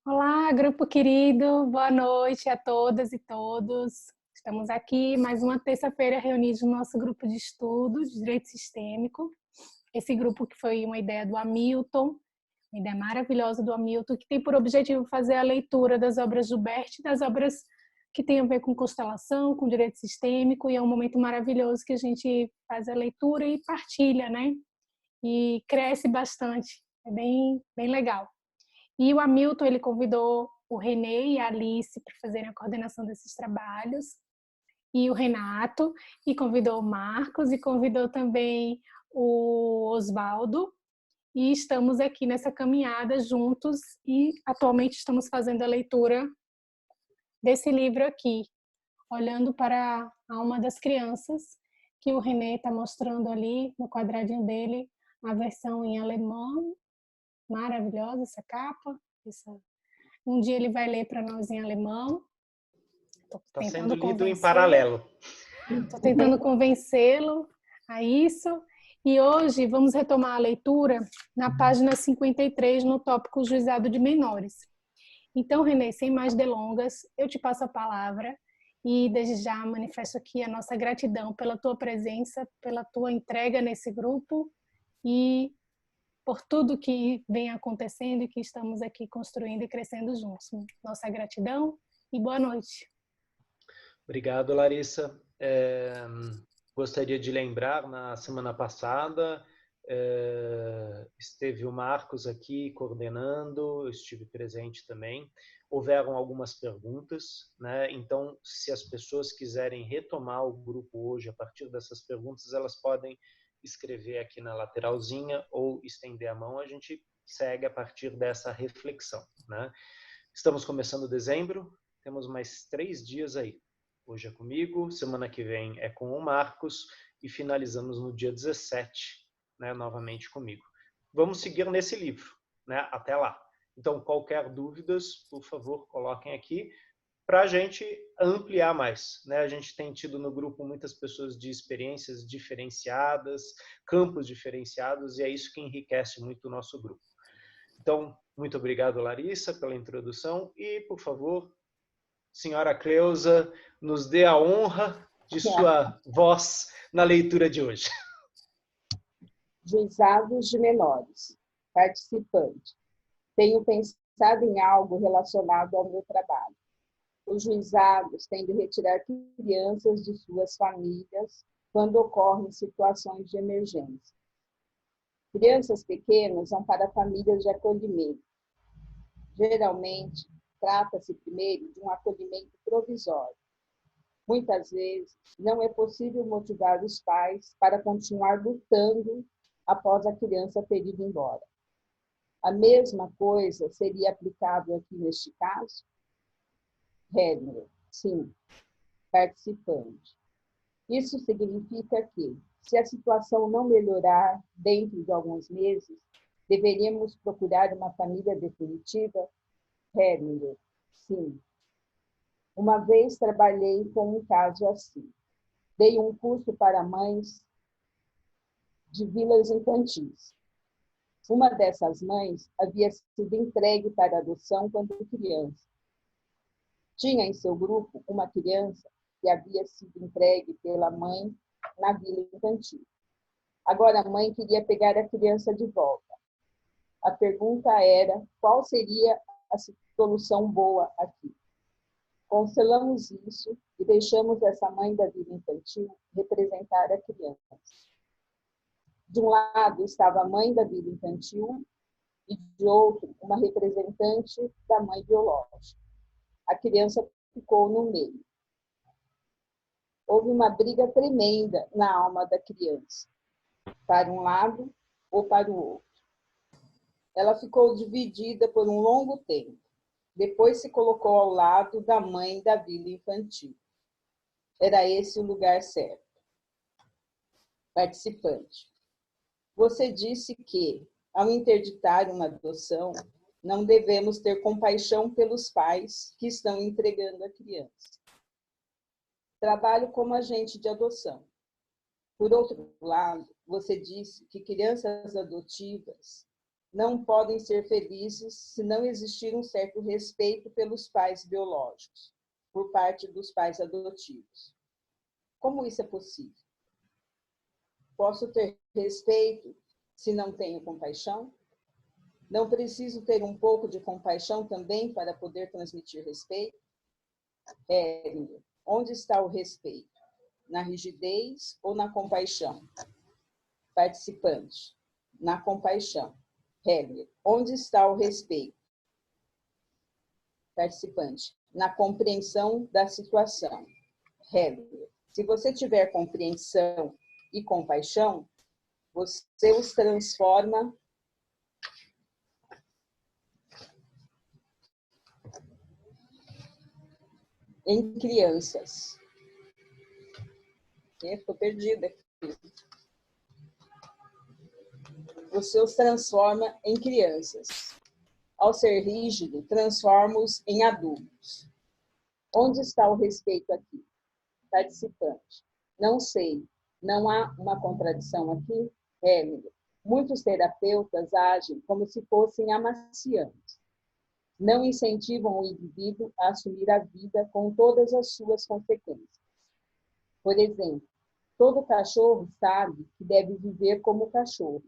Olá, grupo querido, boa noite a todas e todos. Estamos aqui mais uma terça-feira reunidos no nosso grupo de estudo de Direito Sistêmico. Esse grupo que foi uma ideia do Hamilton, uma ideia maravilhosa do Hamilton, que tem por objetivo fazer a leitura das obras do Bert, das obras que têm a ver com constelação, com direito sistêmico, e é um momento maravilhoso que a gente faz a leitura e partilha, né? E cresce bastante, é bem legal. E o Hamilton, ele convidou o Renê e a Alice para fazerem a coordenação desses trabalhos, e o Renato, e convidou o Marcos, e convidou também o Osvaldo, e estamos aqui nessa caminhada juntos, e atualmente estamos fazendo a leitura desse livro aqui, Olhando para a Alma das Crianças, que o Renê está mostrando ali no quadradinho dele, a versão em alemão, maravilhosa essa capa, um dia ele vai ler para nós em alemão. Está sendo lido em paralelo. Estou tentando convencê-lo a isso. E hoje vamos retomar a leitura na página 53, no tópico Juizado de Menores. Então, Renê, sem mais delongas, eu te passo a palavra e desde já manifesto aqui a nossa gratidão pela tua presença, pela tua entrega nesse grupo e por tudo que vem acontecendo e que estamos aqui construindo e crescendo juntos. Nossa gratidão e boa noite. Obrigado, Larissa. Gostaria de lembrar, na semana passada, esteve o Marcos aqui coordenando, eu estive presente também. Houveram algumas perguntas, né? Então, se as pessoas quiserem retomar o grupo hoje, a partir dessas perguntas, elas podem escrever aqui na lateralzinha ou estender a mão, a gente segue a partir dessa reflexão, né? Estamos começando dezembro, temos mais 3 dias aí. Hoje é comigo, semana que vem é com o Marcos e finalizamos no dia 17, né, novamente comigo. Vamos seguir nesse livro, né, até lá. Então, qualquer dúvidas, por favor, coloquem aqui para a gente ampliar mais, né? A gente tem tido no grupo muitas pessoas de experiências diferenciadas, campos diferenciados, e é isso que enriquece muito o nosso grupo. Então, muito obrigado, Larissa, pela introdução e, por favor, senhora Cleusa, nos dê a honra de sua voz na leitura de hoje. Juizados de menores. Participante. Tenho pensado em algo relacionado ao meu trabalho. Os juizados têm de retirar crianças de suas famílias quando ocorrem situações de emergência. Crianças pequenas vão para famílias de acolhimento. Geralmente, trata-se primeiro de um acolhimento provisório. Muitas vezes, não é possível motivar os pais para continuar lutando após a criança ter ido embora. A mesma coisa seria aplicável aqui neste caso? Redner, sim. Participante. Isso significa que, se a situação não melhorar dentro de alguns meses, deveríamos procurar uma família definitiva? Redner, sim. Uma vez trabalhei com um caso assim. Dei um curso para mães de vilas infantis. Uma dessas mães havia sido entregue para adoção quando criança. Tinha em seu grupo uma criança que havia sido entregue pela mãe na vila infantil. Agora a mãe queria pegar a criança de volta. A pergunta era qual seria a solução boa aqui. Cancelamos isso e deixamos essa mãe da vila infantil representar a criança. De um lado estava a mãe da vila infantil e de outro uma representante da mãe biológica. A criança ficou no meio. Houve uma briga tremenda na alma da criança, para um lado ou para o outro. Ela ficou dividida por um longo tempo. Depois se colocou ao lado da mãe da vila infantil. Era esse o lugar certo. Participante. Você disse que, ao interditar uma adoção, não devemos ter compaixão pelos pais que estão entregando a criança. Trabalho como agente de adoção. Por outro lado, você disse que crianças adotivas não podem ser felizes se não existir um certo respeito pelos pais biológicos, por parte dos pais adotivos. Como isso é possível? Posso ter respeito se não tenho compaixão? Não preciso ter um pouco de compaixão também para poder transmitir respeito? Hélio, onde está o respeito? Na rigidez ou na compaixão? Participante, na compaixão. Hélio, onde está o respeito? Participante, na compreensão da situação. Hélio, se você tiver compreensão e compaixão, você os transforma em crianças. Estou perdida aqui. Você os transforma em crianças. Ao ser rígido, transforma-os em adultos. Onde está o respeito aqui? Participante. Não sei. Não há uma contradição aqui? Hélio. Muitos terapeutas agem como se fossem amaciantes. Não incentivam o indivíduo a assumir a vida com todas as suas consequências. Por exemplo, todo cachorro sabe que deve viver como cachorro.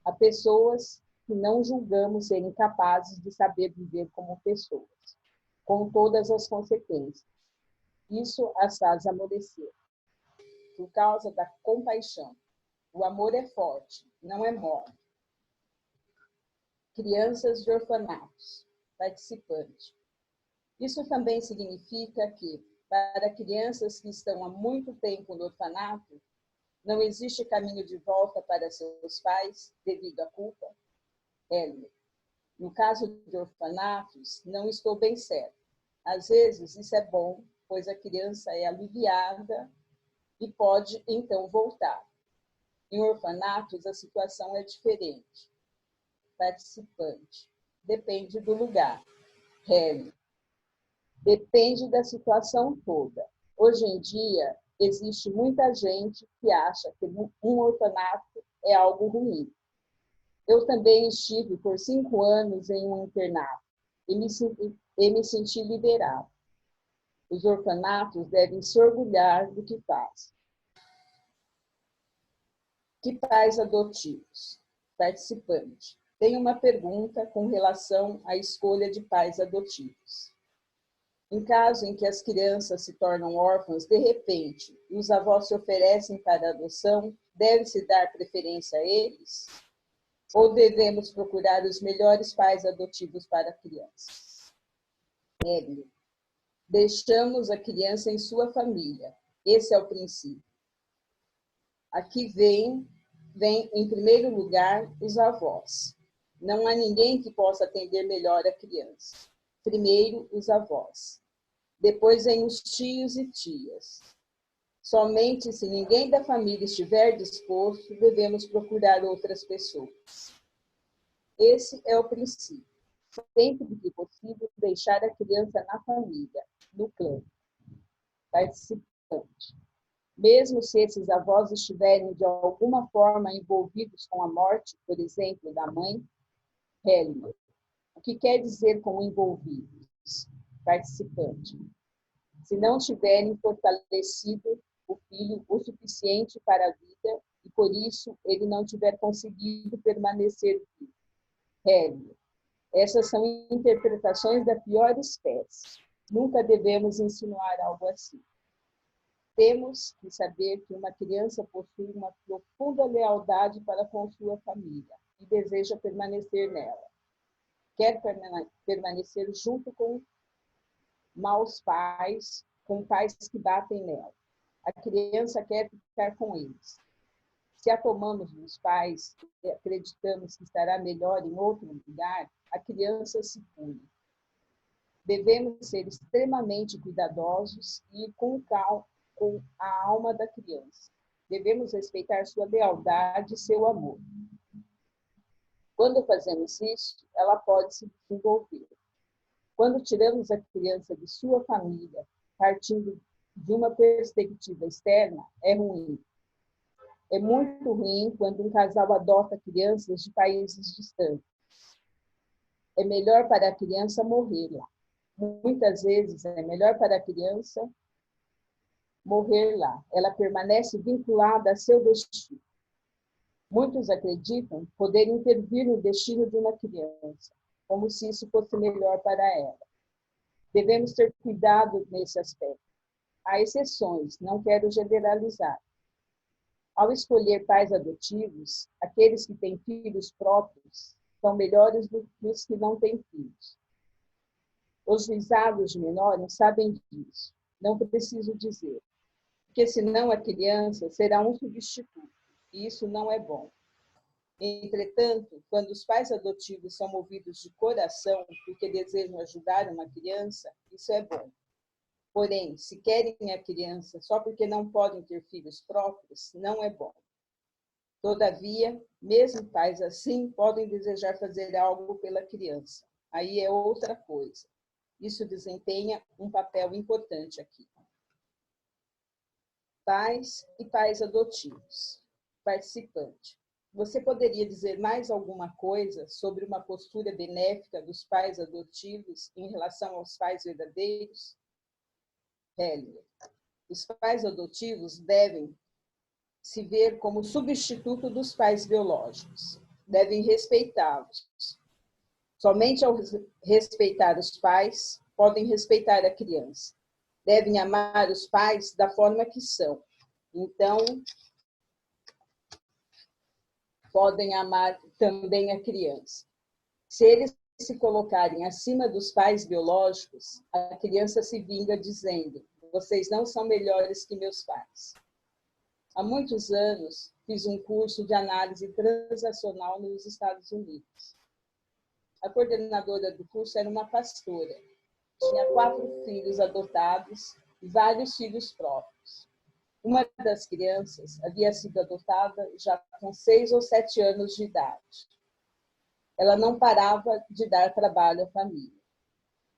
Há pessoas que não julgamos serem capazes de saber viver como pessoas, com todas as consequências. Isso as faz amolecer. Por causa da compaixão. O amor é forte, não é morno. Crianças de orfanatos. Participante. Isso também significa que, para crianças que estão há muito tempo no orfanato, não existe caminho de volta para seus pais devido à culpa? Hélio. No caso de orfanatos, não estou bem certo. Às vezes isso é bom, pois a criança é aliviada e pode então voltar. Em orfanatos, a situação é diferente. Participante. Depende do lugar. Hélio. Depende da situação toda. Hoje em dia, existe muita gente que acha que um orfanato é algo ruim. Eu também estive por 5 anos em um internato e me senti liberado. Os orfanatos devem se orgulhar do que fazem. Que pais adotivos? Participante. Tenho uma pergunta com relação à escolha de pais adotivos. Em caso em que as crianças se tornam órfãs de repente e os avós se oferecem para adoção, deve-se dar preferência a eles? Ou devemos procurar os melhores pais adotivos para a criança? Hélio. Deixamos a criança em sua família. Esse é o princípio. Aqui vem em primeiro lugar os avós. Não há ninguém que possa atender melhor a criança. Primeiro, os avós. Depois vem os tios e tias. Somente se ninguém da família estiver disposto, devemos procurar outras pessoas. Esse é o princípio. Sempre que possível, deixar a criança na família, no clã. Participante. Mesmo se esses avós estiverem de alguma forma envolvidos com a morte, por exemplo, da mãe, Hélio. O que quer dizer com envolvidos? Participante. Se não tiverem fortalecido o filho o suficiente para a vida e por isso ele não tiver conseguido permanecer vivo. Hélio. Essas são interpretações da pior espécie. Nunca devemos insinuar algo assim. Temos que saber que uma criança possui uma profunda lealdade para com sua família e deseja permanecer nela. Quer permanecer junto com maus pais, com pais que batem nela. A criança quer ficar com eles. Se a tomamos dos pais e acreditamos que estará melhor em outro lugar, a criança se pune. Devemos ser extremamente cuidadosos e ir com a alma da criança. Devemos respeitar sua lealdade e seu amor. Quando fazemos isso, ela pode se desenvolver. Quando tiramos a criança de sua família, partindo de uma perspectiva externa, é ruim. É muito ruim quando um casal adota crianças de países distantes. É melhor para a criança morrer lá. Muitas vezes é melhor para a criança morrer lá. Ela permanece vinculada a seu destino. Muitos acreditam poder intervir no destino de uma criança, como se isso fosse melhor para ela. Devemos ter cuidado nesse aspecto. Há exceções, não quero generalizar. Ao escolher pais adotivos, aqueles que têm filhos próprios são melhores do que os que não têm filhos. Os juizados de menores sabem disso, não preciso dizer, porque senão a criança será um substituto, e isso não é bom. Entretanto, quando os pais adotivos são movidos de coração porque desejam ajudar uma criança, isso é bom. Porém, se querem a criança só porque não podem ter filhos próprios, não é bom. Todavia, mesmo pais assim podem desejar fazer algo pela criança. Aí é outra coisa. Isso desempenha um papel importante aqui. Pais e pais adotivos. Participante. Você poderia dizer mais alguma coisa sobre uma postura benéfica dos pais adotivos em relação aos pais verdadeiros? Hellinger. Os pais adotivos devem se ver como substituto dos pais biológicos. Devem respeitá-los. Somente ao respeitar os pais, podem respeitar a criança. Devem amar os pais da forma que são. Então, podem amar também a criança. Se eles se colocarem acima dos pais biológicos, a criança se vinga dizendo: vocês não são melhores que meus pais. Há muitos anos, fiz um curso de análise transacional nos Estados Unidos. A coordenadora do curso era uma pastora. Tinha 4 filhos adotados e vários filhos próprios. Uma das crianças havia sido adotada já com 6 ou 7 anos de idade. Ela não parava de dar trabalho à família.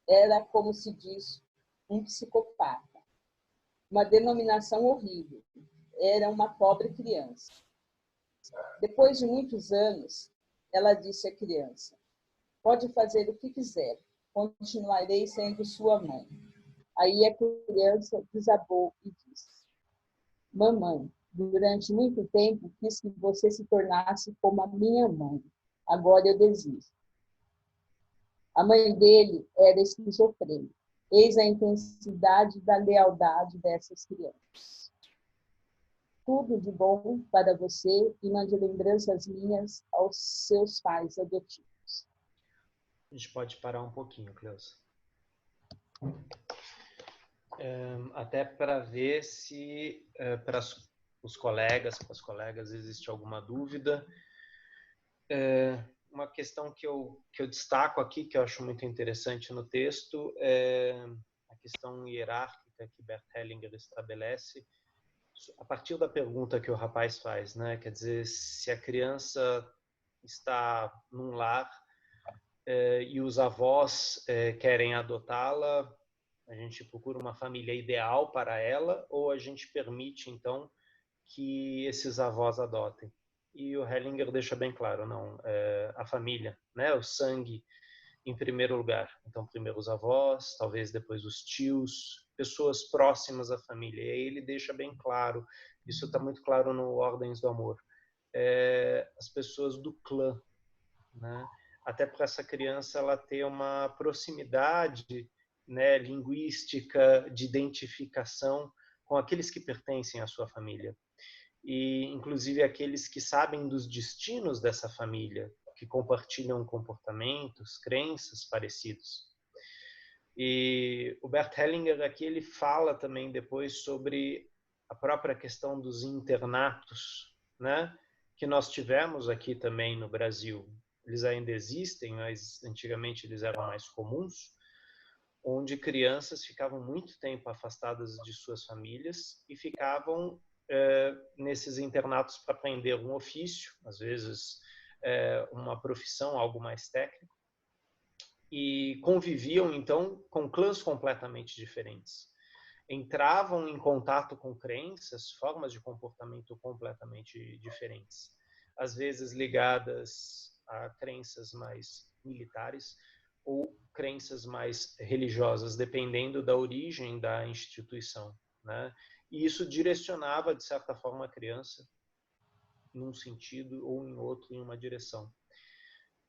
Era, como se diz, um psicopata. Uma denominação horrível. Era uma pobre criança. Depois de muitos anos, ela disse à criança: pode fazer o que quiser, continuarei sendo sua mãe. Aí a criança desabou e disse: mamãe, durante muito tempo quis que você se tornasse como a minha mãe. Agora eu desisto. A mãe dele era esquizofrênica. Eis a intensidade da lealdade dessas crianças. Tudo de bom para você e mande lembranças minhas aos seus pais adotivos. A gente pode parar um pouquinho, Cleusa. Até para ver se para os colegas, para as colegas, existe alguma dúvida. Uma questão que eu destaco aqui, que eu acho muito interessante no texto, é a questão hierárquica que Bert Hellinger estabelece a partir da pergunta que o rapaz faz, né? Quer dizer, se a criança está num lar e os avós querem adotá-la, a gente procura uma família ideal para ela ou a gente permite, então, que esses avós adotem? E o Hellinger deixa bem claro, não, a família, né? O sangue em primeiro lugar. Então, primeiro os avós, talvez depois os tios, pessoas próximas à família. E aí ele deixa bem claro, isso está muito claro no Ordens do Amor, as pessoas do clã, né? Até para essa criança ela ter uma proximidade, né, linguística, de identificação com aqueles que pertencem à sua família. E, inclusive, aqueles que sabem dos destinos dessa família, que compartilham comportamentos, crenças parecidos. E o Bert Hellinger aqui ele fala também depois sobre a própria questão dos internatos, né? Que nós tivemos aqui também no Brasil. Eles ainda existem, mas antigamente eles eram mais comuns, onde crianças ficavam muito tempo afastadas de suas famílias e ficavam nesses internatos para aprender um ofício, às vezes uma profissão, algo mais técnico, e conviviam então com clãs completamente diferentes. entravam em contato com crenças, formas de comportamento completamente diferentes, às vezes ligadas a crenças mais militares ou crenças mais religiosas, dependendo da origem da instituição, né? E isso direcionava, de certa forma, a criança num sentido ou em outro, em uma direção.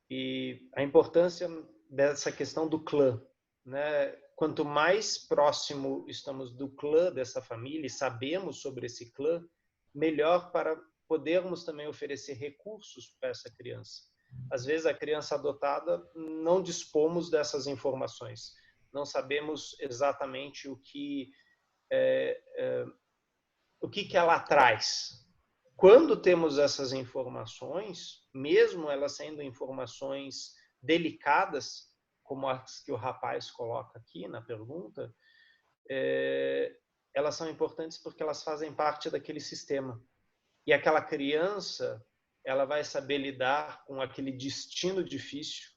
E a importância dessa questão do clã, né? Quanto mais próximo estamos do clã dessa família e sabemos sobre esse clã, melhor para podermos também oferecer recursos para essa criança. Às vezes a criança adotada não dispomos dessas informações, não sabemos exatamente o que ela traz. Quando temos essas informações, mesmo elas sendo informações delicadas, como as que o rapaz coloca aqui na pergunta, elas são importantes porque elas fazem parte daquele sistema. E aquela criança, ela vai saber lidar com aquele destino difícil,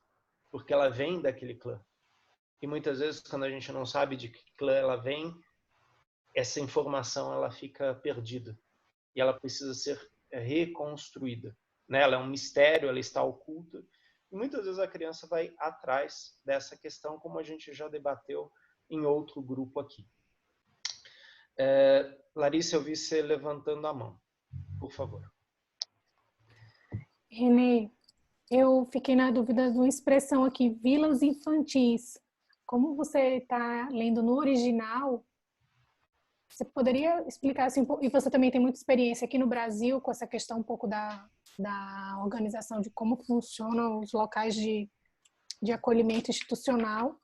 porque ela vem daquele clã. E muitas vezes, quando a gente não sabe de que clã ela vem, essa informação ela fica perdida. E ela precisa ser reconstruída, né? Ela é um mistério, ela está oculta. E muitas vezes a criança vai atrás dessa questão, como a gente já debateu em outro grupo aqui. Larissa, eu vi você levantando a mão. Por favor. Renê, eu fiquei na dúvida de uma expressão aqui, vilas infantis. Como você está lendo no original, você poderia explicar assim, e você também tem muita experiência aqui no Brasil com essa questão um pouco da organização de como funcionam os locais de acolhimento institucional.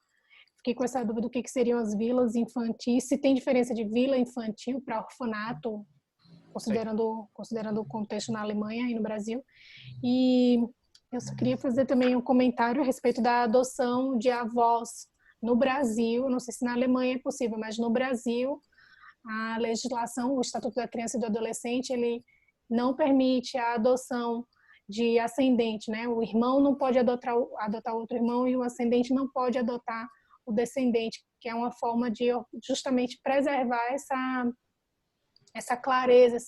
Fiquei com essa dúvida do que seriam as vilas infantis, se tem diferença de vila infantil para orfanato, considerando o contexto na Alemanha e no Brasil. E eu só queria fazer também um comentário a respeito da adoção de avós no Brasil. Não sei se na Alemanha é possível, mas no Brasil a legislação, o Estatuto da Criança e do Adolescente, ele não permite a adoção de ascendente, né? O irmão não pode adotar outro irmão e o ascendente não pode adotar o descendente, que é uma forma de justamente preservar essa clareza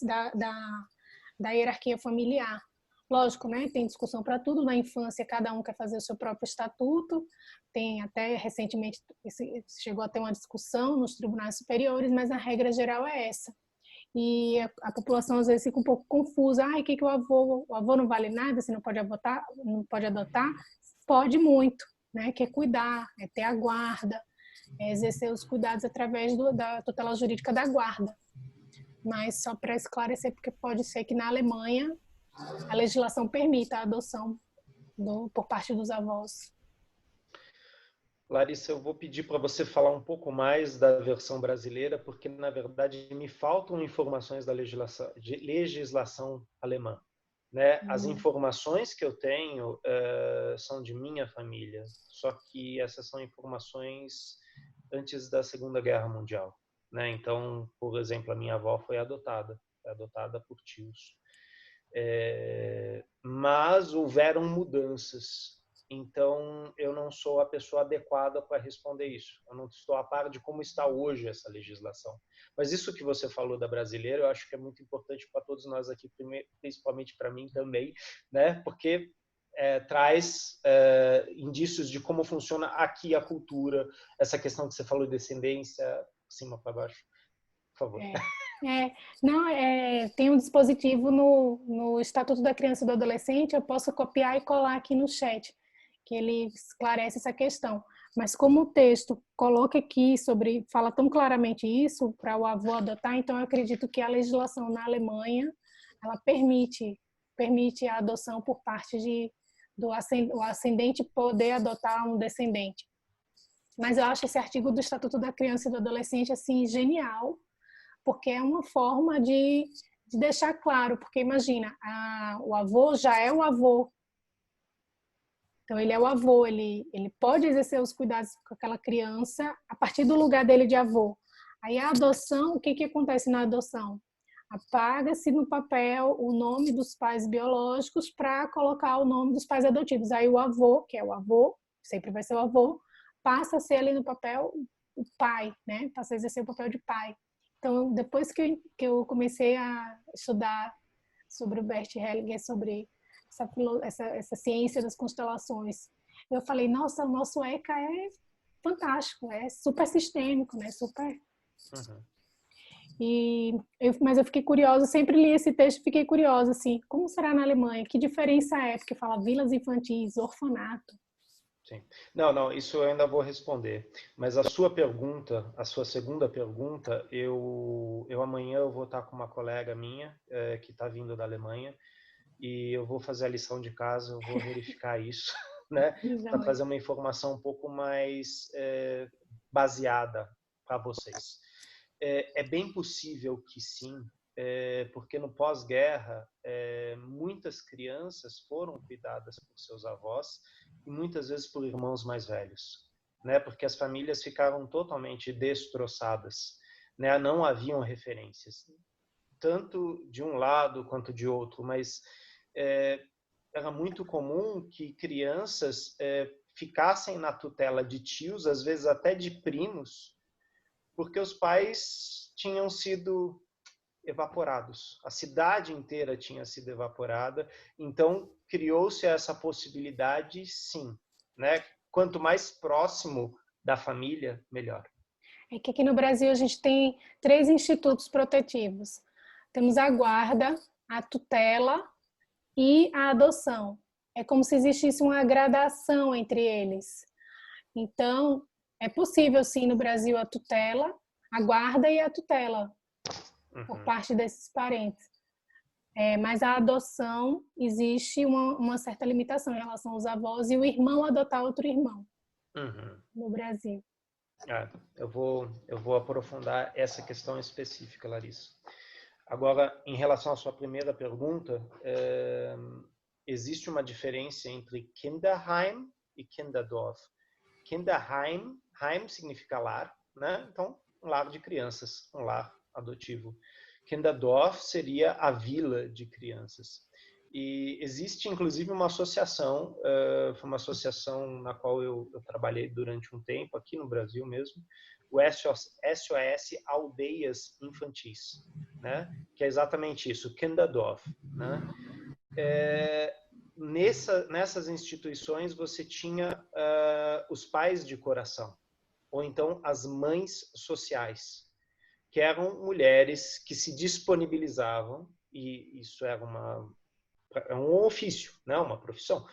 da hierarquia familiar. Lógico, né? Tem discussão para tudo. Na infância, cada um quer fazer o seu próprio estatuto. Tem até, recentemente, chegou a ter uma discussão nos tribunais superiores, mas a regra geral é essa. E a população, às vezes, fica um pouco confusa. O que o avô não vale nada, você não pode adotar? Pode muito, né? Que é cuidar, é ter a guarda, é exercer os cuidados através da tutela jurídica da guarda. Mas só para esclarecer, porque pode ser que na Alemanha a legislação permita a adoção por parte dos avós. Larissa, eu vou pedir para você falar um pouco mais da versão brasileira, porque, na verdade, me faltam informações da legislação alemã. Né? As informações que eu tenho são de minha família, só que essas são informações antes da Segunda Guerra Mundial. Né? Então, por exemplo, a minha avó foi adotada por tios. Mas houveram mudanças. Então, eu não sou a pessoa adequada para responder isso. Eu não estou a par de como está hoje essa legislação. Mas isso que você falou da brasileira, eu acho que é muito importante para todos nós aqui, principalmente para mim também, né? Porque traz indícios de como funciona aqui a cultura, essa questão que você falou de descendência, cima para baixo. Por favor. Tem um dispositivo no Estatuto da Criança e do Adolescente, eu posso copiar e colar aqui no chat, que ele esclarece essa questão. Mas como o texto coloca aqui fala tão claramente isso, para o avô adotar, então eu acredito que a legislação na Alemanha, ela permite a adoção por parte do ascendente poder adotar um descendente. Mas eu acho esse artigo do Estatuto da Criança e do Adolescente assim genial, porque é uma forma de deixar claro, porque imagina, o avô já é o avô, então ele é o avô, ele pode exercer os cuidados com aquela criança a partir do lugar dele de avô. Aí a adoção, o que acontece na adoção? Apaga-se no papel o nome dos pais biológicos para colocar o nome dos pais adotivos. Aí o avô, que é o avô, sempre vai ser o avô, passa a ser ali no papel o pai, né? Passei a exercer o papel de pai. Então, depois que eu comecei a estudar sobre o Bert Hellinger, sobre essa ciência das constelações, eu falei, nossa, o nosso ECA é fantástico, é super sistêmico, né? Super... Mas eu fiquei curiosa, sempre li esse texto, fiquei curiosa, assim, como será na Alemanha? Que diferença é? Porque fala vilas infantis, orfanato. Sim. Não, isso eu ainda vou responder. Mas a sua pergunta, a sua segunda pergunta, eu amanhã eu vou estar com uma colega minha que está vindo da Alemanha e eu vou fazer a lição de casa, eu vou verificar isso, né, para trazer uma informação um pouco mais baseada para vocês. É bem possível que sim, porque no pós-guerra muitas crianças foram cuidadas por seus avós e muitas vezes por irmãos mais velhos, né? Porque as famílias ficaram totalmente destroçadas, né? Não haviam referências, tanto de um lado quanto de outro, mas era muito comum que crianças ficassem na tutela de tios, às vezes até de primos, porque os pais tinham sido evaporados. A cidade inteira tinha sido evaporada, então criou-se essa possibilidade, sim, né? Quanto mais próximo da família, melhor. É que aqui no Brasil a gente tem 3 institutos protetivos. Temos a guarda, a tutela e a adoção. É como se existisse uma gradação entre eles. Então, é possível sim no Brasil a tutela, a guarda e a tutela por parte desses parentes. Mas a adoção existe uma certa limitação em relação aos avós e o irmão adotar outro irmão no Brasil. Eu vou aprofundar essa questão específica, Larissa. Agora, em relação à sua primeira pergunta, existe uma diferença entre Kinderheim e Kinderdorf. Kinderheim, Heim significa lar, né? Então, um lar de crianças, um lar adotivo. Kinderdorf seria a vila de crianças. E existe, inclusive, uma associação, foi uma associação na qual eu trabalhei durante um tempo, aqui no Brasil mesmo, o SOS Aldeias Infantis, né? Que é exatamente isso, Kinderdorf, né? Nessas instituições você tinha os pais de coração, ou então as mães sociais, que eram mulheres que se disponibilizavam, e isso era um ofício, né, uma profissão,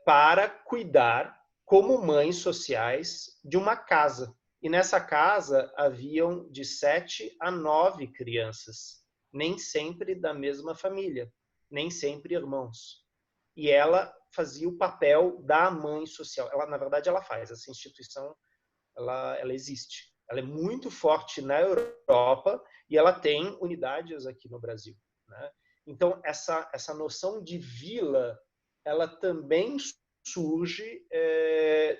para cuidar como mães sociais de uma casa. E nessa casa haviam de 7 a 9 crianças, nem sempre da mesma família, nem sempre irmãos. E ela fazia o papel da mãe social. Na verdade, ela faz. Essa instituição, ela existe. Ela é muito forte na Europa e ela tem unidades aqui no Brasil, né? Então, essa noção de vila, ela também surge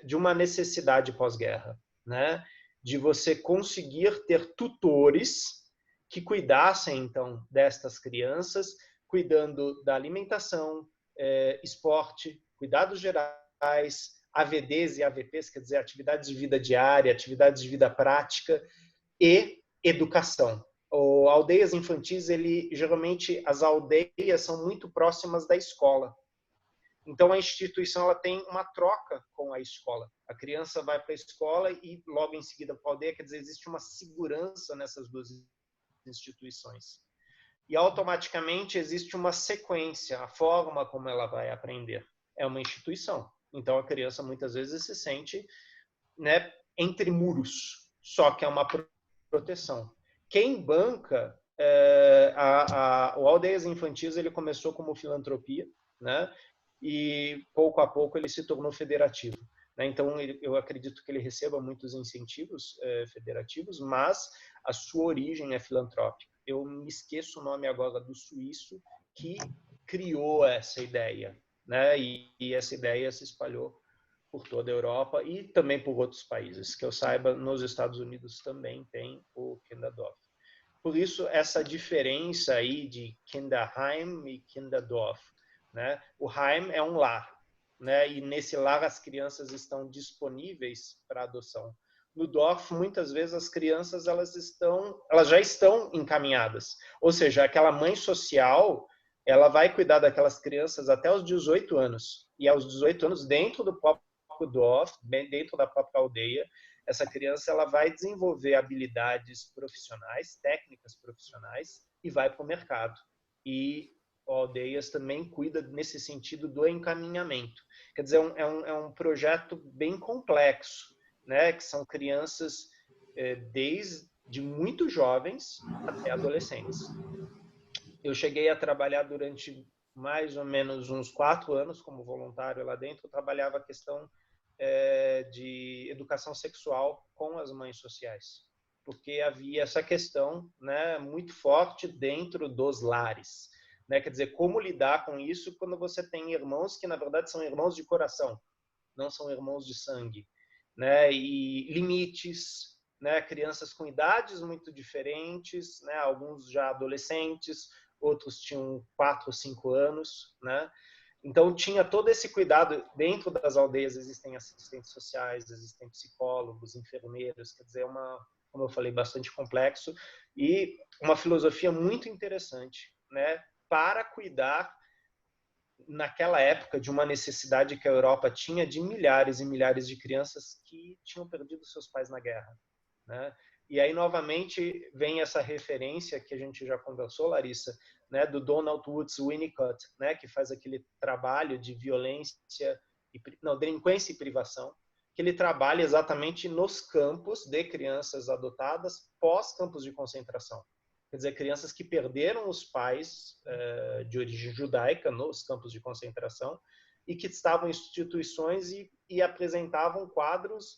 de uma necessidade pós-guerra, né? De você conseguir ter tutores que cuidassem, então, destas crianças, cuidando da alimentação, esporte, cuidados gerais, AVDs e AVPs, quer dizer, atividades de vida diária, atividades de vida prática e educação. O aldeias infantis, geralmente as aldeias são muito próximas da escola. Então a instituição ela tem uma troca com a escola. A criança vai para a escola e logo em seguida para a aldeia, quer dizer, existe uma segurança nessas duas instituições. E automaticamente existe uma sequência, a forma como ela vai aprender. É uma instituição. Então a criança muitas vezes se sente, né, entre muros, só que é uma proteção. Quem banca o Aldeias Infantis, ele começou como filantropia, né? E pouco a pouco ele se tornou federativo, né? Então eu acredito que ele receba muitos incentivos federativos, mas a sua origem é filantrópica. Eu me esqueço o nome agora do suíço que criou essa ideia, né? E essa ideia se espalhou por toda a Europa e também por outros países. Que eu saiba, nos Estados Unidos também tem o Kinderdorf. Por isso, essa diferença aí de Kinderheim e Kinderdorf, né? O Heim é um lar, né? E nesse lar as crianças estão disponíveis para adoção. no Dorf, muitas vezes as crianças elas já estão encaminhadas. Ou seja, aquela mãe social, ela vai cuidar daquelas crianças até os 18 anos. E aos 18 anos, dentro do próprio Dorf, dentro da própria aldeia, essa criança ela vai desenvolver habilidades profissionais, técnicas profissionais e vai para o mercado. E Aldeias também cuida nesse sentido do encaminhamento. Quer dizer, é um projeto bem complexo, né? Que são crianças desde muito jovens até adolescentes. Eu cheguei a trabalhar durante mais ou menos uns 4 anos como voluntário lá dentro. Eu trabalhava a questão de educação sexual com as mães sociais, porque havia essa questão, né, muito forte dentro dos lares, né? Quer dizer, como lidar com isso quando você tem irmãos que na verdade são irmãos de coração, não são irmãos de sangue, né? E limites, né? Crianças com idades muito diferentes, né? Alguns já adolescentes, outros tinham 4 ou 5 anos, né? Então, tinha todo esse cuidado. Dentro das aldeias existem assistentes sociais, existem psicólogos, enfermeiros, quer dizer, como eu falei, bastante complexo e uma filosofia muito interessante, né, para cuidar, naquela época, de uma necessidade que a Europa tinha de milhares e milhares de crianças que tinham perdido seus pais na guerra, né? E aí, novamente, vem essa referência que a gente já conversou, Larissa, né, do Donald Woods Winnicott, né, que faz aquele trabalho de delinquência e privação, que ele trabalha exatamente nos campos de crianças adotadas pós-campos de concentração. Quer dizer, crianças que perderam os pais de origem judaica nos campos de concentração e que estavam em instituições e apresentavam quadros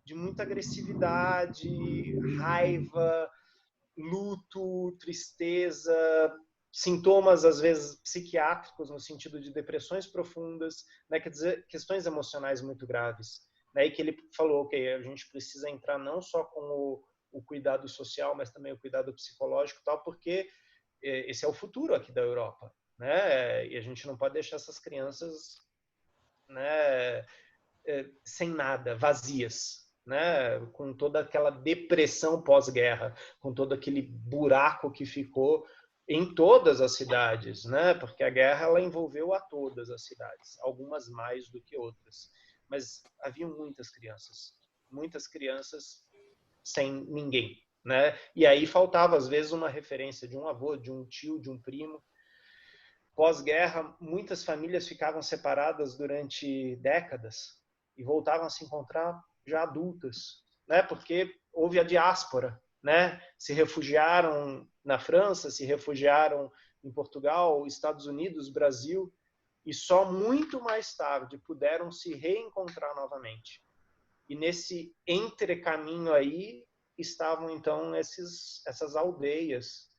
de muita agressividade, raiva, luto, tristeza, sintomas às vezes psiquiátricos no sentido de depressões profundas, né? Quer dizer, questões emocionais muito graves, né? E que ele falou, ok, a gente precisa entrar não só com o cuidado social, mas também o cuidado psicológico, tal, porque esse é o futuro aqui da Europa, né? E a gente não pode deixar essas crianças, né, sem nada, vazias, né? Com toda aquela depressão pós-guerra, com todo aquele buraco que ficou em todas as cidades, né? Porque a guerra ela envolveu a todas as cidades, algumas mais do que outras, mas havia muitas crianças sem ninguém, né? E aí faltava às vezes uma referência de um avô, de um tio, de um primo. Pós-guerra, muitas famílias ficavam separadas durante décadas e voltavam a se encontrar já adultas, né? Porque houve a diáspora, né? Se refugiaram na França, se refugiaram em Portugal, Estados Unidos, Brasil, e só muito mais tarde puderam se reencontrar novamente. E nesse entrecaminho aí estavam então essas aldeias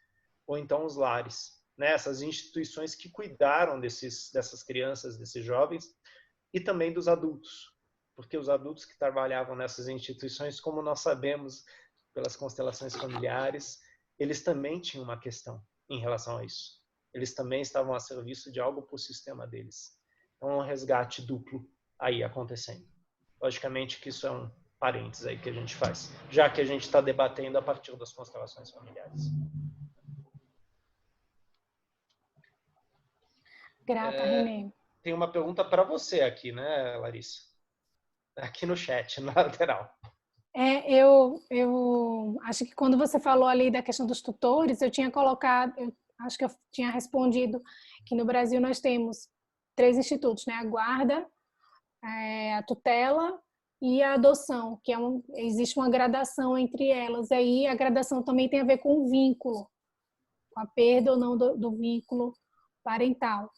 ou então os lares, né? Essas instituições que cuidaram dessas crianças, desses jovens e também dos adultos, porque os adultos que trabalhavam nessas instituições, como nós sabemos pelas constelações familiares, eles também tinham uma questão em relação a isso. Eles também estavam a serviço de algo para o sistema deles. Então, é um resgate duplo aí acontecendo. Logicamente que isso é um parênteses aí que a gente faz, já que a gente está debatendo a partir das constelações familiares. Grata, Renê. Tem uma pergunta para você aqui, né, Larissa? Aqui no chat, na lateral. Eu acho que quando você falou ali da questão dos tutores, eu tinha colocado, eu acho que eu tinha respondido que no Brasil nós temos 3 institutos, né? A guarda, a tutela e a adoção, que existe uma gradação entre elas. Aí a gradação também tem a ver com o vínculo, com a perda ou não do vínculo parental.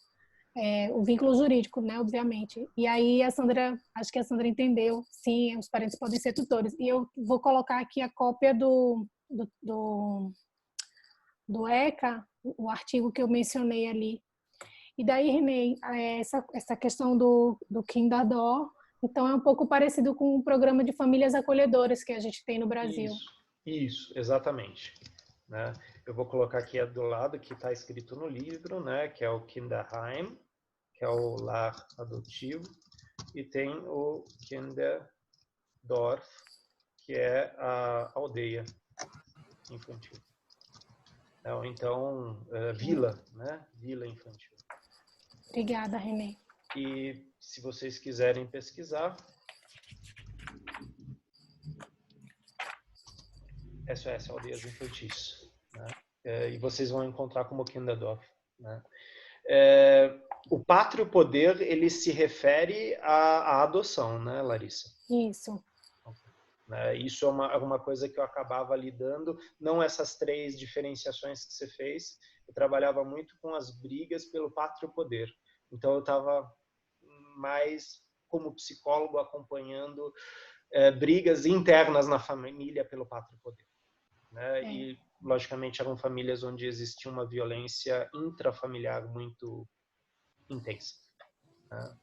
O vínculo jurídico, né, obviamente. E aí acho que a Sandra entendeu, sim, os parentes podem ser tutores. E eu vou colocar aqui a cópia do ECA, o artigo que eu mencionei ali. E daí, Renê, essa questão do Kindadó, então é um pouco parecido com o programa de famílias acolhedoras que a gente tem no Brasil. Isso, exatamente. Né? Eu vou colocar aqui do lado que está escrito no livro, né, que é o Kinderheim, que é o lar adotivo, e tem o Kinderdorf, que é a aldeia infantil. Ou então, vila, né? Vila infantil. Obrigada, Renê. E se vocês quiserem pesquisar, SOS Aldeias Infantis, né? E vocês vão encontrar como Kinderdorf, né? O pátrio poder, ele se refere à adoção, né, Larissa? Isso. Isso é uma coisa que eu acabava lidando, não essas 3 diferenciações que você fez. Eu trabalhava muito com as brigas pelo pátrio poder. Então, eu estava mais como psicólogo acompanhando brigas internas na família pelo pátrio poder, né? E, logicamente, eram famílias onde existia uma violência intrafamiliar muito intensa, né?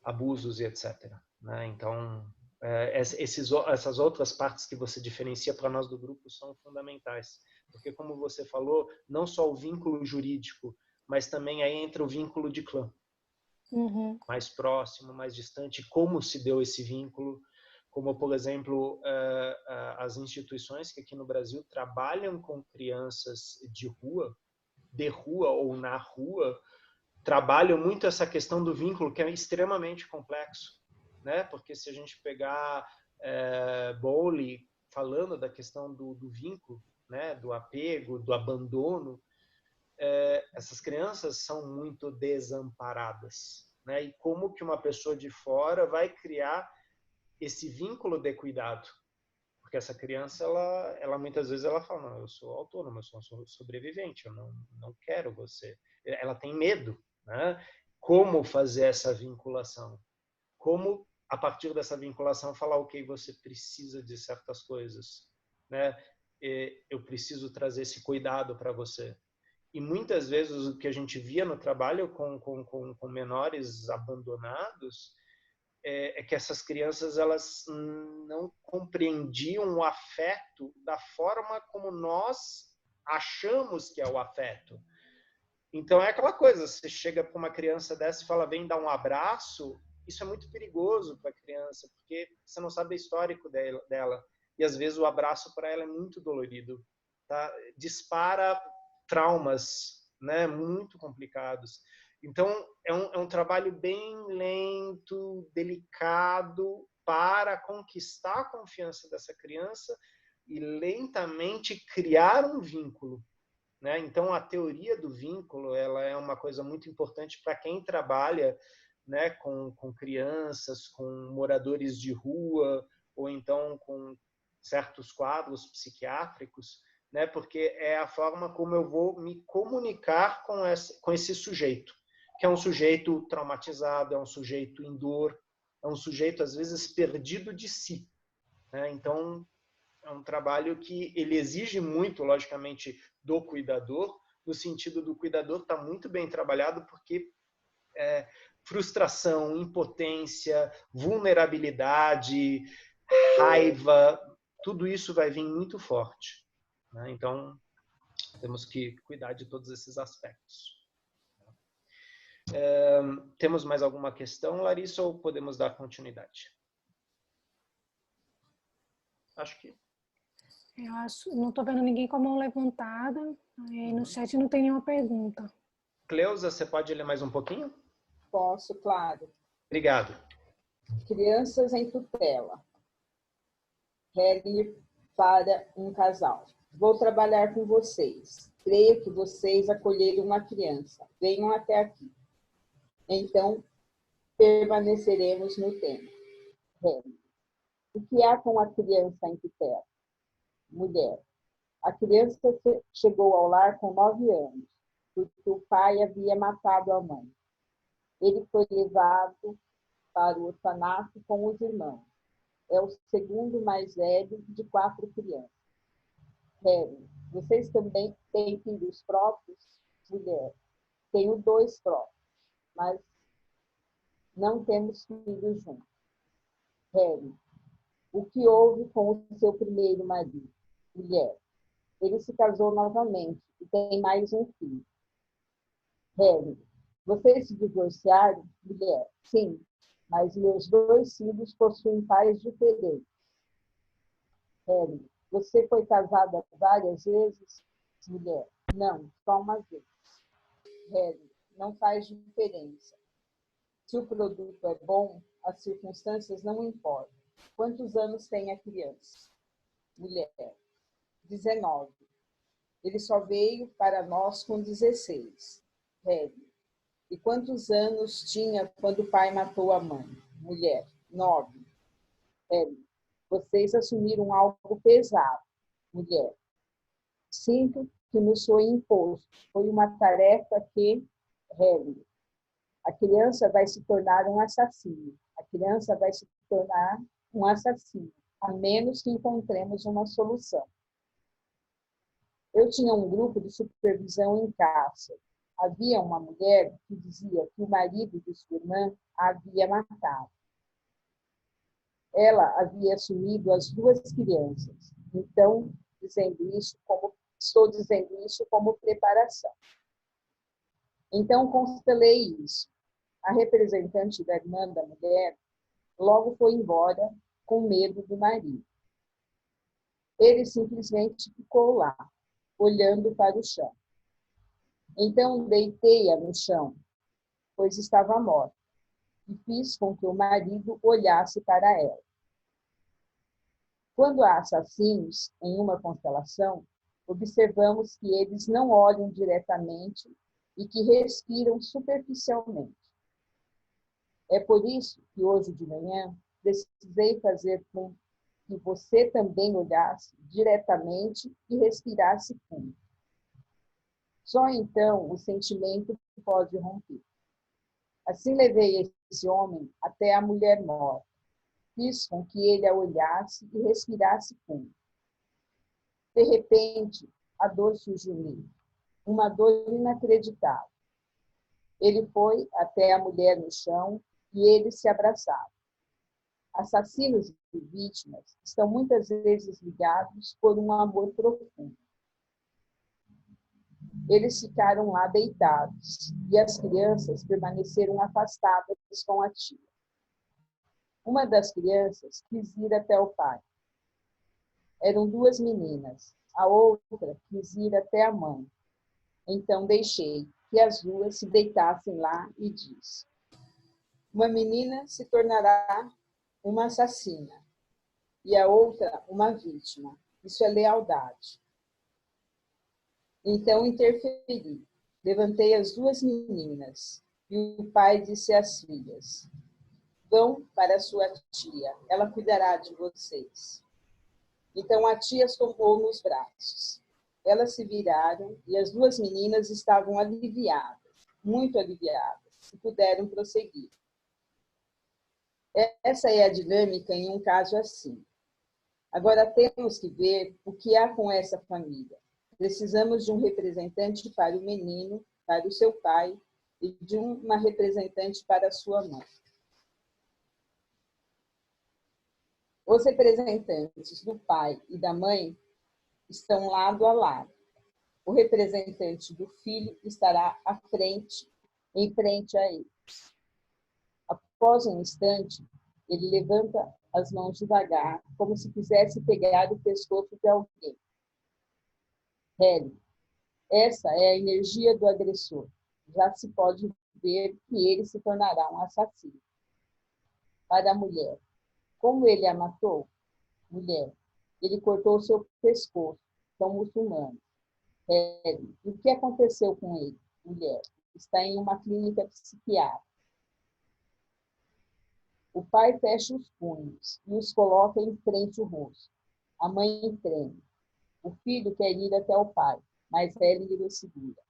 Abusos e etc. Né? Então, essas outras partes que você diferencia para nós do grupo são fundamentais. Porque, como você falou, não só o vínculo jurídico, mas também aí entra o vínculo de clã. Uhum. Mais próximo, mais distante, como se deu esse vínculo, como, por exemplo, as instituições que aqui no Brasil trabalham com crianças de rua ou na rua, trabalham muito essa questão do vínculo, que é extremamente complexo, né? Porque se a gente pegar Bowley falando da questão do vínculo, né? Do apego, do abandono, essas crianças são muito desamparadas, né? E como que uma pessoa de fora vai criar esse vínculo de cuidado? Porque essa criança, ela muitas vezes ela fala, não, eu sou autônoma, eu sou sobrevivente, eu não quero você. Ela tem medo, né? Como fazer essa vinculação? Como, a partir dessa vinculação, falar, ok, você precisa de certas coisas, né? Eu preciso trazer esse cuidado para você. E muitas vezes o que a gente via no trabalho com menores abandonados é que essas crianças elas não compreendiam o afeto da forma como nós achamos que é o afeto. Então é aquela coisa, você chega para uma criança dessa e fala, vem dar um abraço, isso é muito perigoso para a criança, porque você não sabe o histórico dela. E às vezes o abraço para ela é muito dolorido, tá? Dispara traumas, né, muito complicados. Então é um trabalho bem lento, delicado, para conquistar a confiança dessa criança e lentamente criar um vínculo, né? Então a teoria do vínculo ela é uma coisa muito importante para quem trabalha, né, com crianças, com moradores de rua ou então com certos quadros psiquiátricos, né? Porque é a forma como eu vou me comunicar com esse sujeito, que é um sujeito traumatizado, é um sujeito em dor, é um sujeito às vezes perdido de si, né? Então é um trabalho que ele exige muito, logicamente, do cuidador, no sentido do cuidador estar muito bem trabalhado, porque frustração, impotência, vulnerabilidade, raiva, tudo isso vai vir muito forte, né? Então, temos que cuidar de todos esses aspectos. Temos mais alguma questão, Larissa, ou podemos dar continuidade? Acho que... Eu acho, não estou vendo ninguém com a mão levantada. No chat não tem nenhuma pergunta. Cleusa, você pode ler mais um pouquinho? Posso, claro. Obrigado. Crianças em tutela. Quer ir para um casal. Vou trabalhar com vocês. Creio que vocês acolheram uma criança. Venham até aqui. Então, permaneceremos no tema. O que há com a criança em tutela? Mulher. A criança chegou ao lar com 9 anos, porque o pai havia matado a mãe. Ele foi levado para o orfanato com os irmãos. É o segundo mais velho de 4 crianças. Vocês também têm filhos próprios? Mulher. Tenho 2 próprios, mas não temos filhos juntos. O que houve com o seu primeiro marido? Mulher. Ele se casou novamente e tem mais um filho. Vocês se divorciaram? Mulher. Sim, mas meus 2 filhos possuem pais diferentes. Hélio, você foi casada várias vezes? Mulher, não, só uma vez. Hélio, não faz diferença. Se o produto é bom, as circunstâncias não importam. Quantos anos tem a criança? Mulher, 19. Ele só veio para nós com 16. Hélio, e quantos anos tinha quando o pai matou a mãe? Mulher, 9. Hélio, vocês assumiram algo pesado. Mulher, sinto que nos foi imposto. Foi uma tarefa que, Hélio, a criança vai se tornar um assassino. A criança vai se tornar um assassino, a menos que encontremos uma solução. Eu tinha um grupo de supervisão em casa. Havia uma mulher que dizia que o marido de sua irmã a havia matado. Ela havia assumido as 2 crianças. Então, estou dizendo isso como preparação. Então, constelei isso. A representante da irmã da mulher logo foi embora com medo do marido. Ele simplesmente ficou lá, olhando para o chão. Então, deitei-a no chão, pois estava morta, e fiz com que o marido olhasse para ela. Quando há assassinos em uma constelação, observamos que eles não olham diretamente e que respiram superficialmente. É por isso que hoje de manhã precisei fazer com que você também olhasse diretamente e respirasse fundo. Só então o sentimento pode romper. Assim levei esse homem até a mulher morta. Fiz com que ele a olhasse e respirasse fundo. De repente, a dor surgiu nele, uma dor inacreditável. Ele foi até a mulher no chão e eles se abraçaram. Assassinos e vítimas estão muitas vezes ligados por um amor profundo. Eles ficaram lá deitados e as crianças permaneceram afastadas com a tia. Uma das crianças quis ir até o pai. Eram 2 meninas. A outra quis ir até a mãe. Então deixei que as 2 se deitassem lá e disse: uma menina se tornará uma assassina e a outra uma vítima. Isso é lealdade. Então interferi. Levantei as 2 meninas e o pai disse às filhas: vão para sua tia, ela cuidará de vocês. Então a tia as tomou nos braços. Elas se viraram e as 2 meninas estavam aliviadas, muito aliviadas, e puderam prosseguir. Essa é a dinâmica em um caso assim. Agora temos que ver o que há com essa família. Precisamos de um representante para o menino, para o seu pai, e de uma representante para a sua mãe. Os representantes do pai e da mãe estão lado a lado. O representante do filho estará em frente a ele. Após um instante, ele levanta as mãos devagar, como se quisesse pegar o pescoço de alguém. Hélio, essa é a energia do agressor. Já se pode ver que ele se tornará um assassino. Para a mulher, como ele a matou? Mulher, ele cortou seu pescoço. São muçulmanos. Hélio, o que aconteceu com ele? Mulher, está em uma clínica psiquiátrica. O pai fecha os punhos e os coloca em frente ao rosto. A mãe treme. O filho quer ir até o pai, mas Hélio o segura.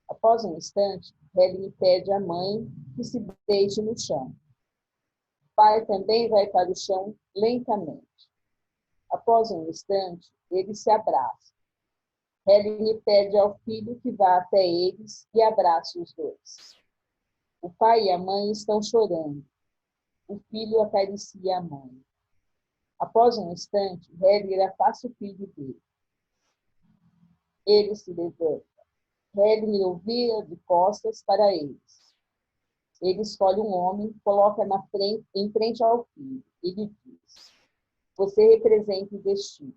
Após um instante, Hélio pede à mãe que se deite no chão. O pai também vai para o chão lentamente. Após um instante, eles se abraçam. Hélio pede ao filho que vá até eles e abrace os 2. O pai e a mãe estão chorando. O filho acaricia a mãe. Após um instante, Hélio afasta o filho dele. Ele se levanta. Hélio vira de costas para eles. Ele escolhe um homem, coloca em frente ao filho. Ele diz: Você representa o destino.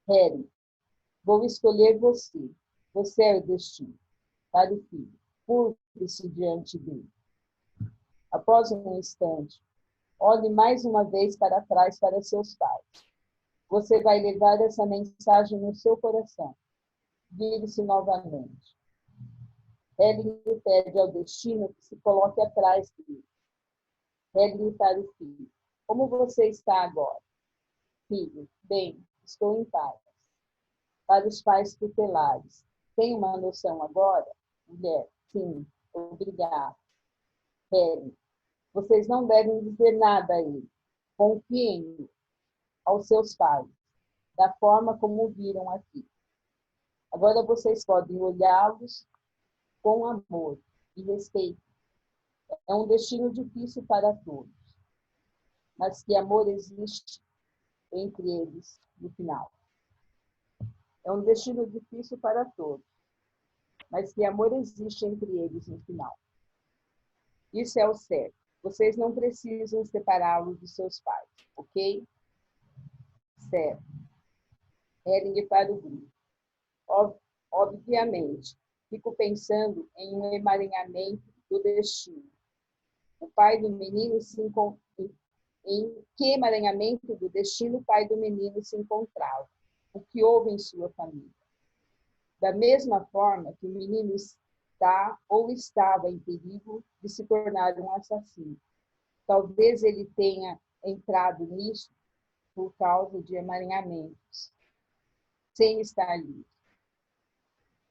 Harry, vou escolher você. Você é o destino. Para o filho. Curve-se diante dele. Após um instante, olhe mais uma vez para trás para seus pais. Você vai levar essa mensagem no seu coração. Vire-se novamente. Harry lhe pede ao destino que se coloque atrás dele. Harry para o filho. Como você está agora? Filho, bem, estou em paz. Para os pais tutelares. Tem uma noção agora? Mulher, sim, obrigado. Harry, vocês não devem dizer nada a ele. Confiem aos seus pais, da forma como viram aqui. Agora vocês podem olhá-los com amor e respeito. É um destino difícil para todos, mas que amor existe entre eles no final. É um destino difícil para todos, mas que amor existe entre eles no final. Isso é o certo. Vocês não precisam separá-los dos seus pais, ok? Certo. Hering para o grupo. Obviamente, fico pensando em um emaranhamento do destino. O pai do menino se encontra... Em que emaranhamento do destino o pai do menino se encontrava? O que houve em sua família? Da mesma forma que o menino está ou estava em perigo de se tornar um assassino. Talvez ele tenha entrado nisso por causa de emaranhamentos, sem estar livre.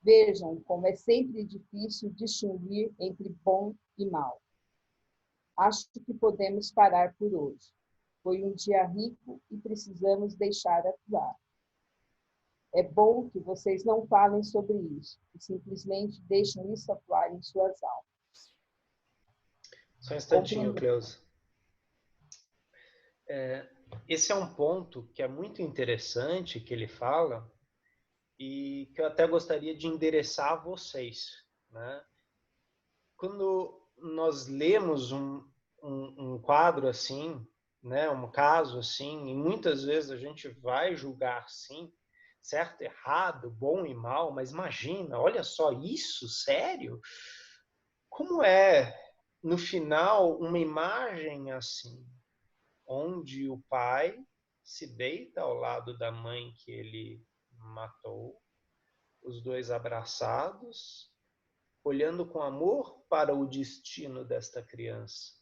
Vejam como é sempre difícil distinguir entre bom e mal. Acho que podemos parar por hoje. Foi um dia rico e precisamos deixar atuar. É bom que vocês não falem sobre isso e simplesmente deixem isso atuar em suas almas. Só um instantinho, Cleusa. Esse é um ponto que é muito interessante que ele fala e que eu até gostaria de endereçar a vocês, né? Quando nós lemos um quadro assim, né, um caso assim, e muitas vezes a gente vai julgar sim, certo, errado, bom e mal, mas imagina, olha só isso, sério? Como é, no final, uma imagem assim, onde o pai se deita ao lado da mãe que ele matou, os dois abraçados, olhando com amor para o destino desta criança.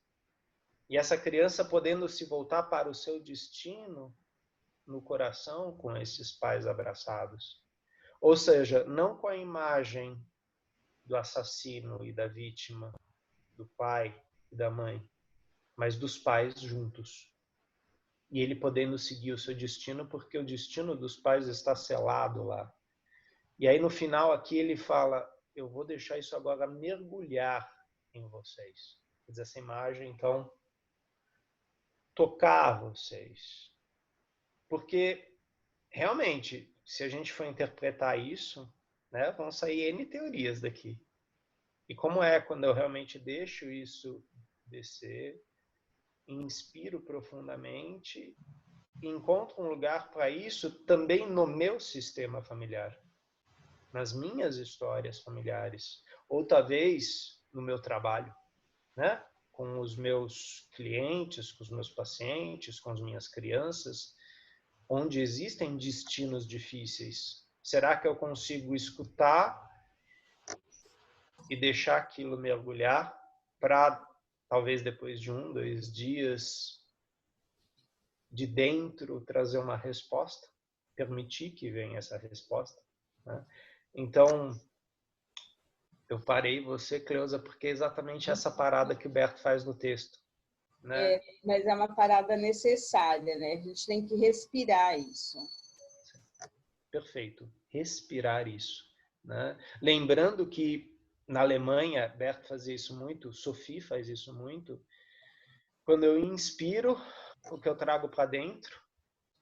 E essa criança podendo se voltar para o seu destino no coração com esses pais abraçados. Ou seja, não com a imagem do assassino e da vítima, do pai e da mãe, mas dos pais juntos. E ele podendo seguir o seu destino, porque o destino dos pais está selado lá. E aí no final aqui ele fala, eu vou deixar isso agora mergulhar em vocês. Quer dizer, essa imagem, então, tocar vocês. Porque, realmente, se a gente for interpretar isso, né, vão sair N teorias daqui. E como é quando eu realmente deixo isso descer, inspiro profundamente, e encontro um lugar para isso também no meu sistema familiar, nas minhas histórias familiares, ou talvez no meu trabalho, né? Com os meus clientes, com os meus pacientes, com as minhas crianças, onde existem destinos difíceis. Será que eu consigo escutar e deixar aquilo mergulhar para, talvez depois de 1, 2 dias, de dentro, trazer uma resposta? Permitir que venha essa resposta, né? Então, eu parei você, Cleusa, porque é exatamente essa parada que o Berto faz no texto, né? Mas é uma parada necessária, né? A gente tem que respirar isso. Perfeito. Respirar isso, né? Lembrando que na Alemanha, Berto fazia isso muito, Sophie faz isso muito. Quando eu inspiro, o que eu trago para dentro.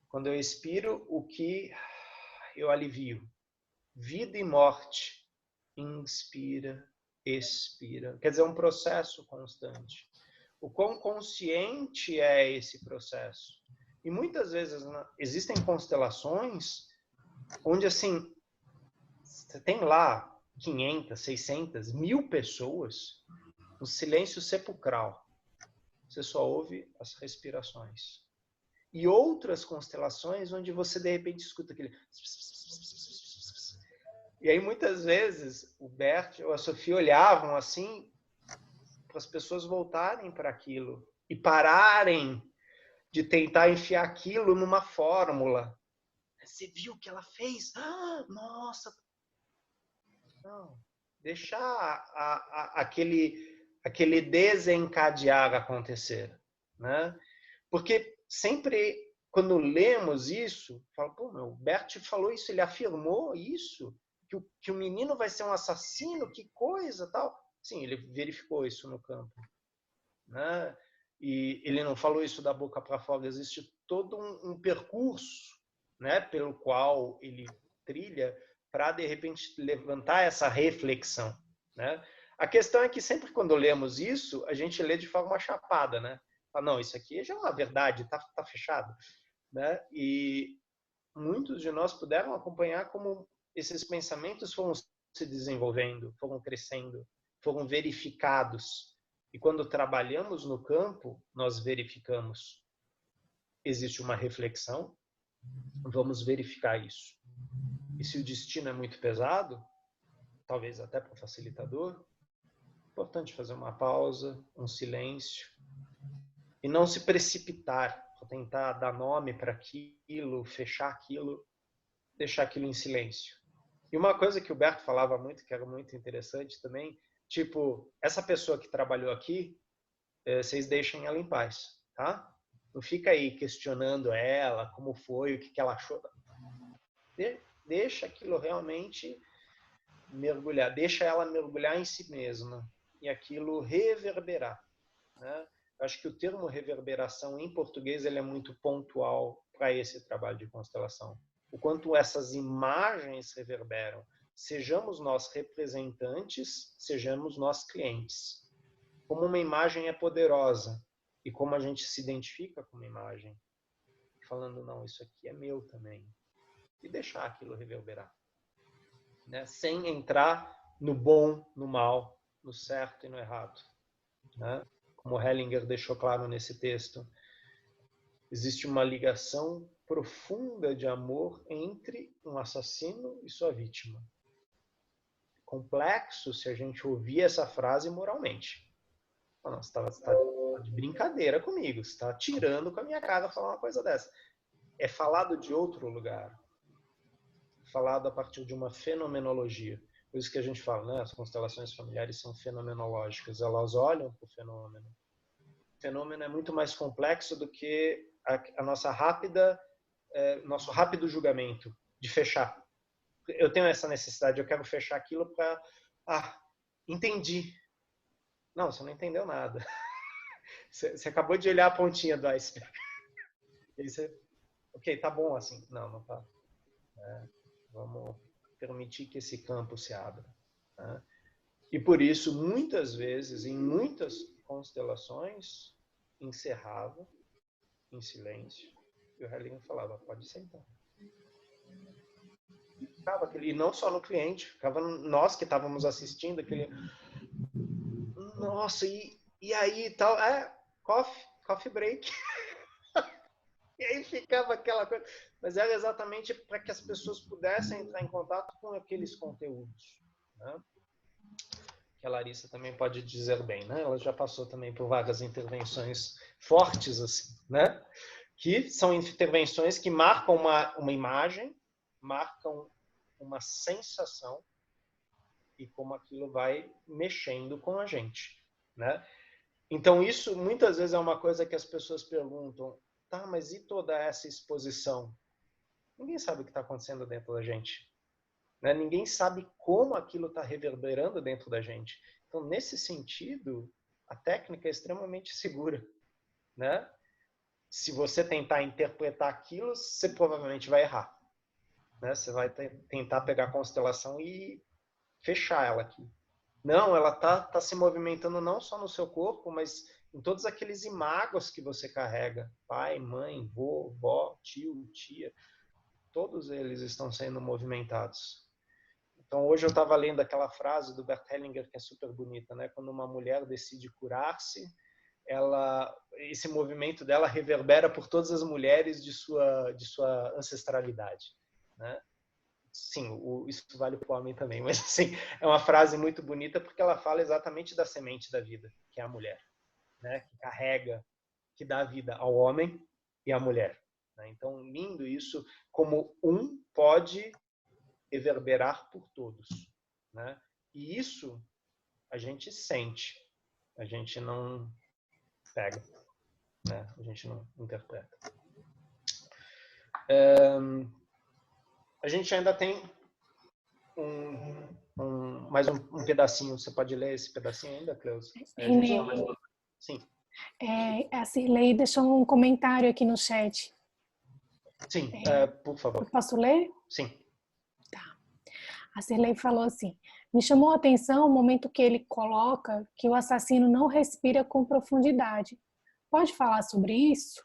Quando eu expiro, o que eu alivio. Vida e morte. Inspira, expira. Quer dizer, é um processo constante. O quão consciente é esse processo? E muitas vezes, né, existem constelações onde, assim, você tem lá 500, 600, 1000 pessoas, um silêncio sepulcral. Você só ouve as respirações. E outras constelações onde você, de repente, escuta aquele... E aí, muitas vezes, o Bert ou a Sofia olhavam assim para as pessoas voltarem para aquilo e pararem de tentar enfiar aquilo numa fórmula. Você viu o que ela fez? Ah, nossa! Não. Deixar aquele desencadear acontecer, né? Porque sempre, quando lemos isso, fala, pô, meu, o Bert falou isso, ele afirmou isso, que o menino vai ser um assassino, que coisa, tal. Sim, ele verificou isso no campo, né? E ele não falou isso da boca para fora, existe todo um percurso, né, pelo qual ele trilha para, de repente, levantar essa reflexão, né? A questão é que sempre quando lemos isso, a gente lê de forma chapada, né? Fala, não, isso aqui já é uma verdade, tá fechado, né? E muitos de nós puderam acompanhar como esses pensamentos foram se desenvolvendo, foram crescendo, foram verificados. E quando trabalhamos no campo, nós verificamos. Existe uma reflexão, vamos verificar isso. E se o destino é muito pesado, talvez até para o facilitador, é importante fazer uma pausa, um silêncio, e não se precipitar, tentar dar nome para aquilo, fechar aquilo, deixar aquilo em silêncio. E uma coisa que o Berto falava muito, que era muito interessante também, tipo, essa pessoa que trabalhou aqui, vocês deixem ela em paz, tá? Não fica aí questionando ela, como foi, o que ela achou. Deixa aquilo realmente mergulhar, deixa ela mergulhar em si mesma e aquilo reverberar, né? Acho que o termo reverberação em português ele é muito pontual para esse trabalho de constelação. O quanto essas imagens reverberam, sejamos nós representantes, sejamos nós clientes. Como uma imagem é poderosa e como a gente se identifica com uma imagem, falando, não, isso aqui é meu também. E deixar aquilo reverberar, né? Sem entrar no bom, no mal, no certo e no errado, né? Como Hellinger deixou claro nesse texto, existe uma ligação profunda de amor entre um assassino e sua vítima. Complexo se a gente ouvir essa frase moralmente. Não, você está de brincadeira comigo, você está tirando com a minha cara falar uma coisa dessa. É falado de outro lugar. Falado a partir de uma fenomenologia. Por isso que a gente fala, né? As constelações familiares são fenomenológicas, elas olham para o fenômeno. O fenômeno é muito mais complexo do que a nossa nosso rápido julgamento de fechar. Eu tenho essa necessidade, eu quero fechar aquilo para... entendi. Não, você não entendeu nada. Você acabou de olhar a pontinha do iceberg. E aí você... Ok, tá bom assim. Não, não tá. Vamos permitir que esse campo se abra, né? E por isso, muitas vezes, em muitas constelações, encerrava em silêncio e o Hellinger falava, pode sentar. E ficava aquele, e não só no cliente, ficava nós que estávamos assistindo aquele, nossa, e aí tal, coffee break. E aí ficava aquela coisa. Mas era exatamente para que as pessoas pudessem entrar em contato com aqueles conteúdos, né? Que a Larissa também pode dizer bem, né? Ela já passou também por várias intervenções fortes, assim, né? Que são intervenções que marcam uma imagem, marcam uma sensação e como aquilo vai mexendo com a gente, né? Então, isso muitas vezes é uma coisa que as pessoas perguntam, tá, mas e toda essa exposição? Ninguém sabe o que está acontecendo dentro da gente, né? Ninguém sabe como aquilo está reverberando dentro da gente. Então, nesse sentido, a técnica é extremamente segura, né? Se você tentar interpretar aquilo, você provavelmente vai errar, né? Você vai tentar pegar a constelação e fechar ela aqui. Não, ela tá se movimentando não só no seu corpo, mas em todos aqueles imágos que você carrega, pai, mãe, vô, vó, tio, tia, todos eles estão sendo movimentados. Então, hoje eu estava lendo aquela frase do Bert Hellinger que é super bonita, né? Quando uma mulher decide curar-se, esse movimento dela reverbera por todas as mulheres de sua ancestralidade, né? Sim, isso vale para o homem também, mas assim, é uma frase muito bonita porque ela fala exatamente da semente da vida, que é a mulher, né? Que carrega, que dá vida ao homem e à mulher, né? Então, lindo isso, como um pode reverberar por todos, né? E isso a gente sente, a gente não pega, né? A gente não interpreta. A gente ainda tem mais um pedacinho. Você pode ler esse pedacinho ainda, Cleusa? Sim. A Cirlei deixou um comentário aqui no chat. Sim, por favor. Eu posso ler? Sim. Tá. A Cirlei falou assim: me chamou a atenção o momento que ele coloca que o assassino não respira com profundidade. Pode falar sobre isso?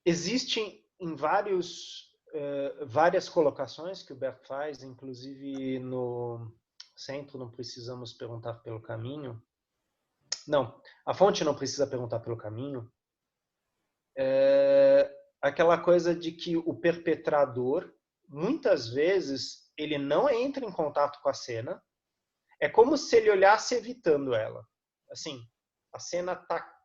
Existem em várias colocações que o Bert faz, inclusive no centro Não Precisamos Perguntar pelo Caminho. Não, a fonte não precisa perguntar pelo caminho. Aquela coisa de que o perpetrador, muitas vezes, ele não entra em contato com a cena. É como se ele olhasse evitando ela. Assim, a cena tá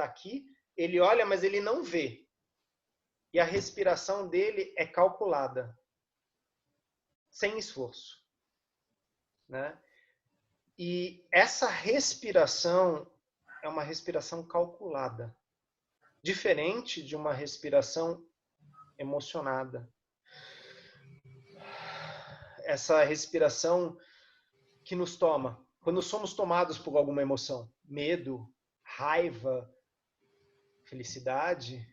aqui, ele olha, mas ele não vê. E a respiração dele é calculada, sem esforço, né? E essa respiração é uma respiração calculada, diferente de uma respiração emocionada. Essa respiração que nos toma, quando somos tomados por alguma emoção, medo, raiva, felicidade,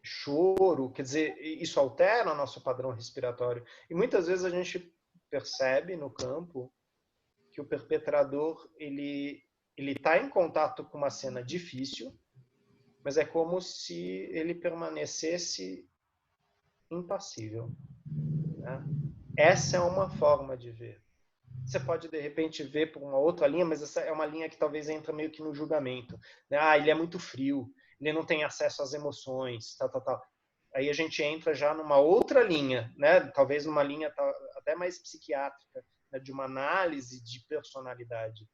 choro, quer dizer, isso altera o nosso padrão respiratório. E muitas vezes a gente percebe no campo que o perpetrador ele está em contato com uma cena difícil, mas é como se ele permanecesse impassível, né? Essa é uma forma de ver. Você pode, de repente, ver por uma outra linha, mas essa é uma linha que talvez entra meio que no julgamento, né? Ele é muito frio, ele não tem acesso às emoções, tal. Aí a gente entra já numa outra linha, né? Talvez numa linha até mais psiquiátrica, né? De uma análise de personalidade.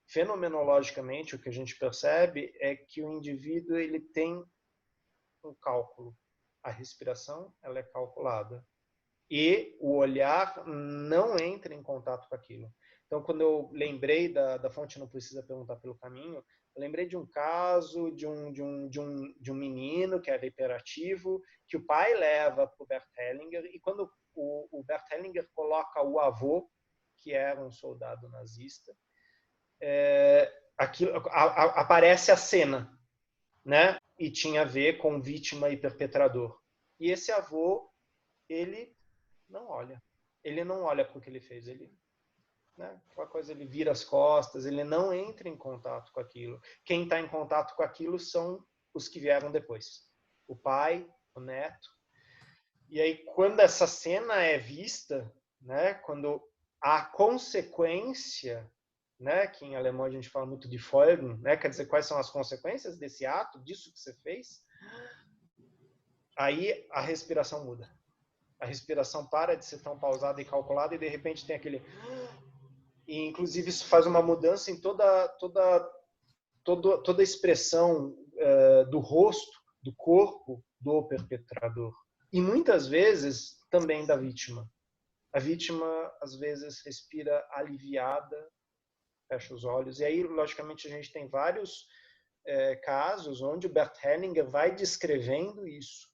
Fenomenologicamente, o que a gente percebe é que o indivíduo ele tem um cálculo. A respiração ela é calculada. E o olhar não entra em contato com aquilo. Então, quando eu lembrei da fonte Não Precisa Perguntar pelo Caminho, eu lembrei de um caso de um menino que era hiperativo, que o pai leva para o Bert Hellinger, e quando o Bert Hellinger coloca o avô, que era um soldado nazista, aparece a cena, né? E tinha a ver com vítima e perpetrador. E esse avô, ele não olha. Ele não olha para o que ele fez. Aquela coisa, ele vira as costas, ele não entra em contato com aquilo. Quem está em contato com aquilo são os que vieram depois. O pai, o neto. E aí, quando essa cena é vista, né, quando a consequência, né, que em alemão a gente fala muito de Folgen, né, quer dizer, quais são as consequências desse ato, disso que você fez, aí a respiração muda. A respiração para de ser tão pausada e calculada e de repente tem aquele... E inclusive isso faz uma mudança em toda a expressão do rosto, do corpo do perpetrador. E muitas vezes também da vítima. A vítima às vezes respira aliviada, fecha os olhos. E aí, logicamente, a gente tem vários casos onde o Bert Hellinger vai descrevendo isso.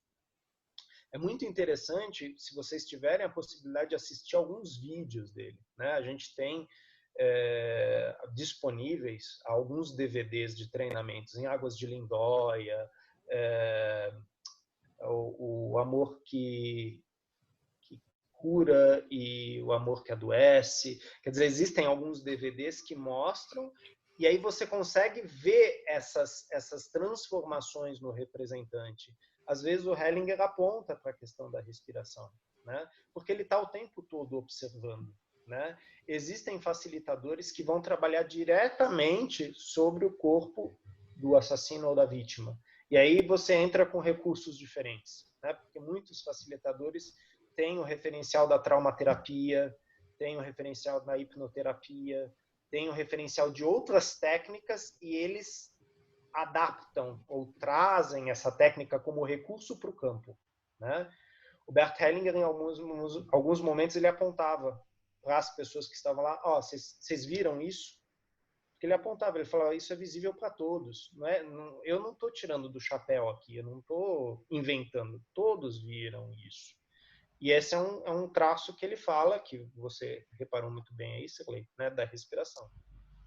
É muito interessante, se vocês tiverem a possibilidade de assistir alguns vídeos dele, né? A gente tem disponíveis alguns DVDs de treinamentos em Águas de Lindóia, o Amor que cura e o amor que adoece. Quer dizer, existem alguns DVDs que mostram, e aí você consegue ver essas transformações no representante. Às vezes o Hellinger aponta para a questão da respiração, né? Porque ele está o tempo todo observando, né? Existem facilitadores que vão trabalhar diretamente sobre o corpo do assassino ou da vítima. E aí você entra com recursos diferentes, né? Porque muitos facilitadores têm o referencial da traumaterapia, têm o referencial da hipnoterapia, têm o referencial de outras técnicas, e eles adaptam ou trazem essa técnica como recurso para o campo, né? O Bert Hellinger, em alguns momentos, ele apontava para as pessoas que estavam lá: ó, vocês viram isso? Porque ele apontava, ele falava: isso é visível para todos, não é? Eu não estou tirando do chapéu aqui, eu não estou inventando, todos viram isso. E esse é um traço que ele fala, que você reparou muito bem aí, Sirley, né, da respiração,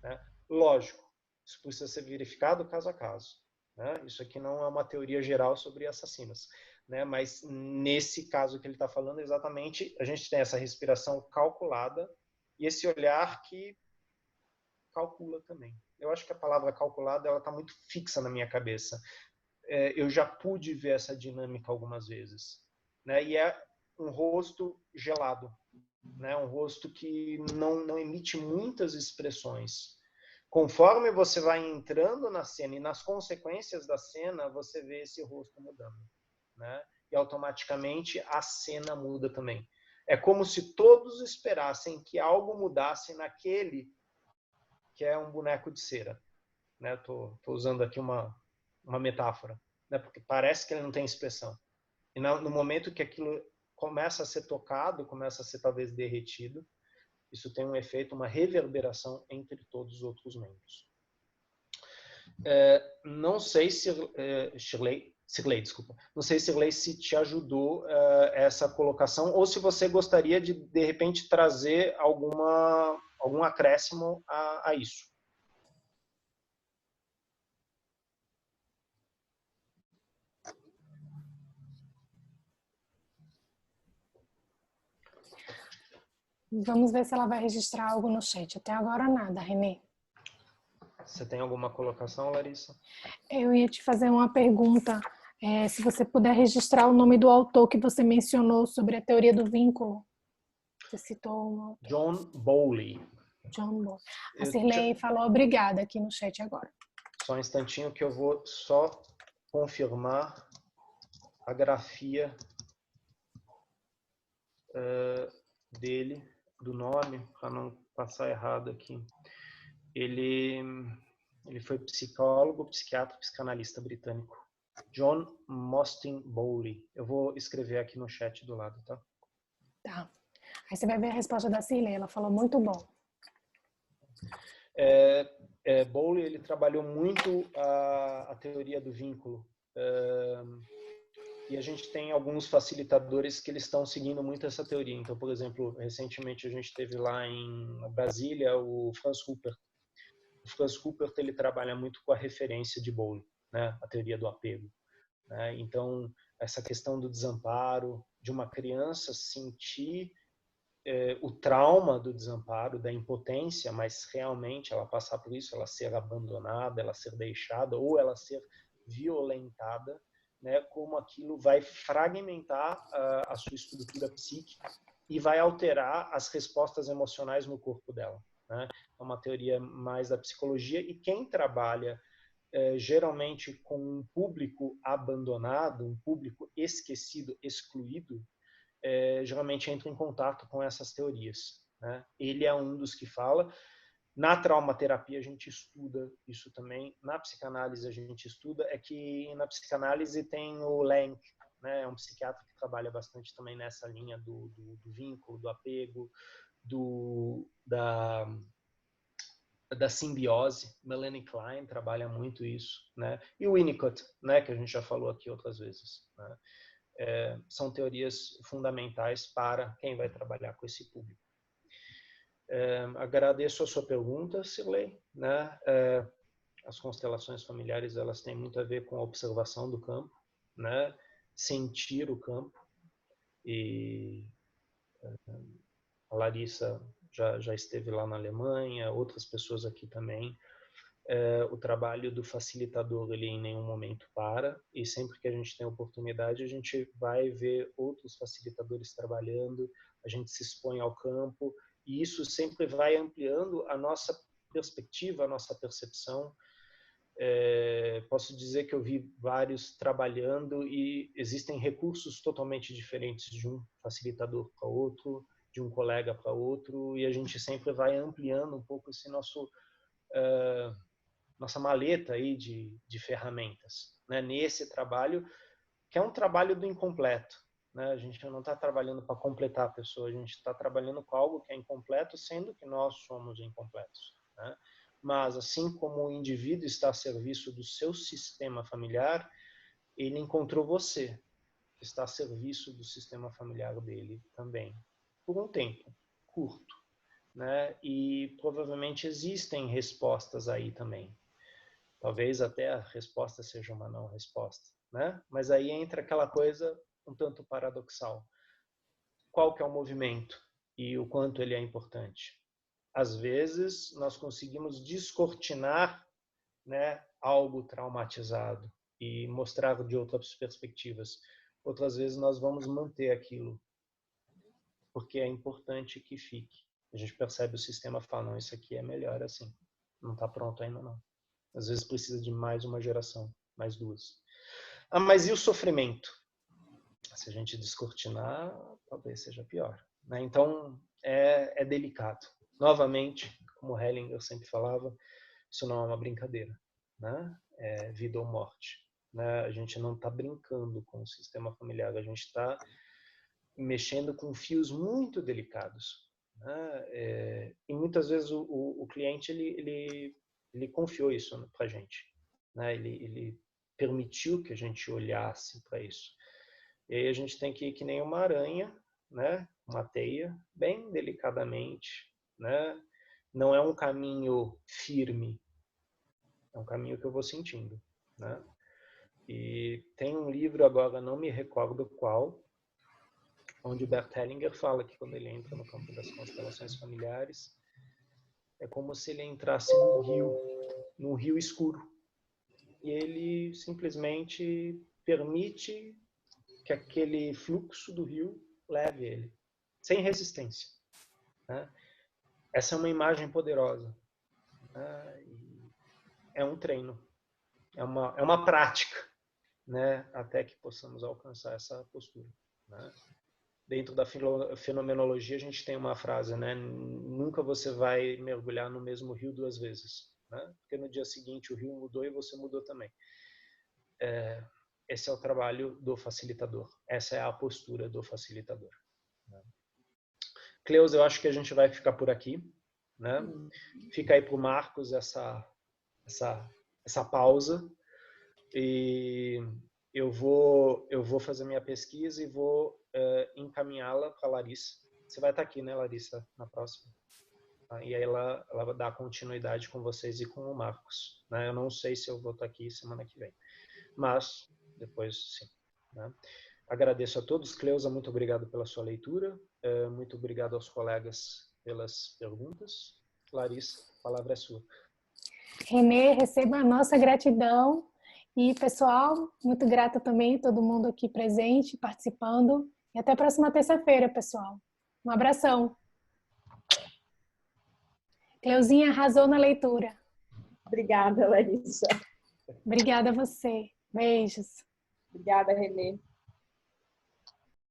né? Lógico, isso precisa ser verificado caso a caso, né? Isso aqui não é uma teoria geral sobre assassinos, né? Mas nesse caso que ele está falando, exatamente, a gente tem essa respiração calculada e esse olhar que calcula também. Eu acho que a palavra calculada, ela está muito fixa na minha cabeça. Eu já pude ver essa dinâmica algumas vezes, né? E é um rosto gelado, né? Um rosto que não emite muitas expressões. Conforme você vai entrando na cena e nas consequências da cena, você vê esse rosto mudando, né? E automaticamente a cena muda também. É como se todos esperassem que algo mudasse naquele que é um boneco de cera, né? Tô usando aqui uma metáfora, né? Porque parece que ele não tem expressão. E no momento que aquilo começa a ser tocado, começa a ser talvez derretido, isso tem um efeito, uma reverberação entre todos os outros membros. Não sei se Sirley, desculpa. Não sei, Sirley, se te ajudou essa colocação, ou se você gostaria de repente, trazer algum acréscimo a isso. Vamos ver se ela vai registrar algo no chat. Até agora nada, Renê. Você tem alguma colocação, Larissa? Eu ia te fazer uma pergunta. Se você puder registrar o nome do autor que você mencionou sobre a teoria do vínculo. Você citou um autor. John Bowley. John Bowley. A Sirley falou obrigada aqui no chat agora. Só um instantinho que eu vou só confirmar a grafia dele, do nome, para não passar errado aqui. Ele foi psicólogo, psiquiatra, psicanalista britânico. John Mostyn Bowley. Eu vou escrever aqui no chat do lado, tá? Tá. Aí você vai ver a resposta da Sirley. Ela falou muito bom. Bowley, ele trabalhou muito a teoria do vínculo. E a gente tem alguns facilitadores que eles estão seguindo muito essa teoria. Então, por exemplo, recentemente a gente teve lá em Brasília o Franz Ruppert. O Franz Ruppert, ele trabalha muito com a referência de Bowley, né? A teoria do apego, né? Então, essa questão do desamparo, de uma criança sentir o trauma do desamparo, da impotência, mas realmente ela passar por isso, ela ser abandonada, ela ser deixada ou ela ser violentada, né, como aquilo vai fragmentar a sua estrutura psíquica e vai alterar as respostas emocionais no corpo dela, né? É uma teoria mais da psicologia, e quem trabalha geralmente com um público abandonado, um público esquecido, excluído, geralmente entra em contato com essas teorias, né? Ele é um dos que fala. Na traumaterapia a gente estuda isso também, na psicanálise a gente estuda, é que na psicanálise tem o Lenk, né? É um psiquiatra que trabalha bastante também nessa linha do vínculo, do apego, da simbiose. Melanie Klein trabalha muito isso, né? E o Winnicott, né? Que a gente já falou aqui outras vezes, né? São teorias fundamentais para quem vai trabalhar com esse público. Agradeço a sua pergunta, Sirley, né? As constelações familiares, elas têm muito a ver com a observação do campo, né? Sentir o campo, e A Larissa já esteve lá na Alemanha, outras pessoas aqui também. O trabalho do facilitador, ele em nenhum momento para, e sempre que a gente tem oportunidade, a gente vai ver outros facilitadores trabalhando, a gente se expõe ao campo, e isso sempre vai ampliando a nossa perspectiva, a nossa percepção. Posso dizer que eu vi vários trabalhando e existem recursos totalmente diferentes de um facilitador para outro, de um colega para outro, e a gente sempre vai ampliando um pouco esse nossa maleta aí de ferramentas, né? Nesse trabalho, que é um trabalho do incompleto, né? A gente não está trabalhando para completar a pessoa, a gente está trabalhando com algo que é incompleto, sendo que nós somos incompletos, né? Mas, assim como o indivíduo está a serviço do seu sistema familiar, ele encontrou você, que está a serviço do sistema familiar dele também, por um tempo curto, né? E provavelmente existem respostas aí também. Talvez até a resposta seja uma não resposta, né? Mas aí entra aquela coisa um tanto paradoxal. Qual que é o movimento e o quanto ele é importante? Às vezes, nós conseguimos descortinar, né, algo traumatizado e mostrar de outras perspectivas. Outras vezes, nós vamos manter aquilo, porque é importante que fique. A gente percebe o sistema fala, não, isso aqui é melhor assim. Não está pronto ainda, não. Às vezes precisa de mais uma geração, mais duas. Mas e o sofrimento? Se a gente descortinar, talvez seja pior, né? Então, é delicado. Novamente, como Hellinger sempre falava, isso não é uma brincadeira, né? É vida ou morte, né? A gente não está brincando com o sistema familiar, a gente está mexendo com fios muito delicados, né? E muitas vezes o cliente ele confiou isso para a gente, né? Ele permitiu que a gente olhasse para isso. E aí a gente tem que ir que nem uma aranha, né? Uma teia, bem delicadamente, né? Não é um caminho firme, é um caminho que eu vou sentindo, né? E tem um livro agora, não me recordo qual, onde o Bert Hellinger fala que quando ele entra no campo das constelações familiares, é como se ele entrasse num rio escuro. E ele simplesmente permite que aquele fluxo do rio leve ele, sem resistência, né? Essa é uma imagem poderosa, né? É um treino, é uma prática, né? Até que possamos alcançar essa postura, né? Dentro da fenomenologia a gente tem uma frase, né? Nunca você vai mergulhar no mesmo rio duas vezes, né? Porque no dia seguinte o rio mudou e você mudou também. Esse é o trabalho do facilitador. Essa é a postura do facilitador. Cleus, eu acho que a gente vai ficar por aqui, né? Fica aí para o Marcos essa pausa e eu vou fazer minha pesquisa e vou encaminhá-la para a Larissa. Você vai estar aqui, né, Larissa, na próxima? E aí ela vai dar continuidade com vocês e com o Marcos, né? Eu não sei se eu vou estar aqui semana que vem, mas depois sim, né? Agradeço a todos. Cleusa, muito obrigado pela sua leitura. Muito obrigado aos colegas pelas perguntas. Larissa, a palavra é sua. Renê, receba a nossa gratidão. E, pessoal, muito grata também a todo mundo aqui presente, participando. E até a próxima terça-feira, pessoal. Um abração. Cleuzinha arrasou na leitura. Obrigada, Larissa. Obrigada a você. Beijos. Obrigada, Renê.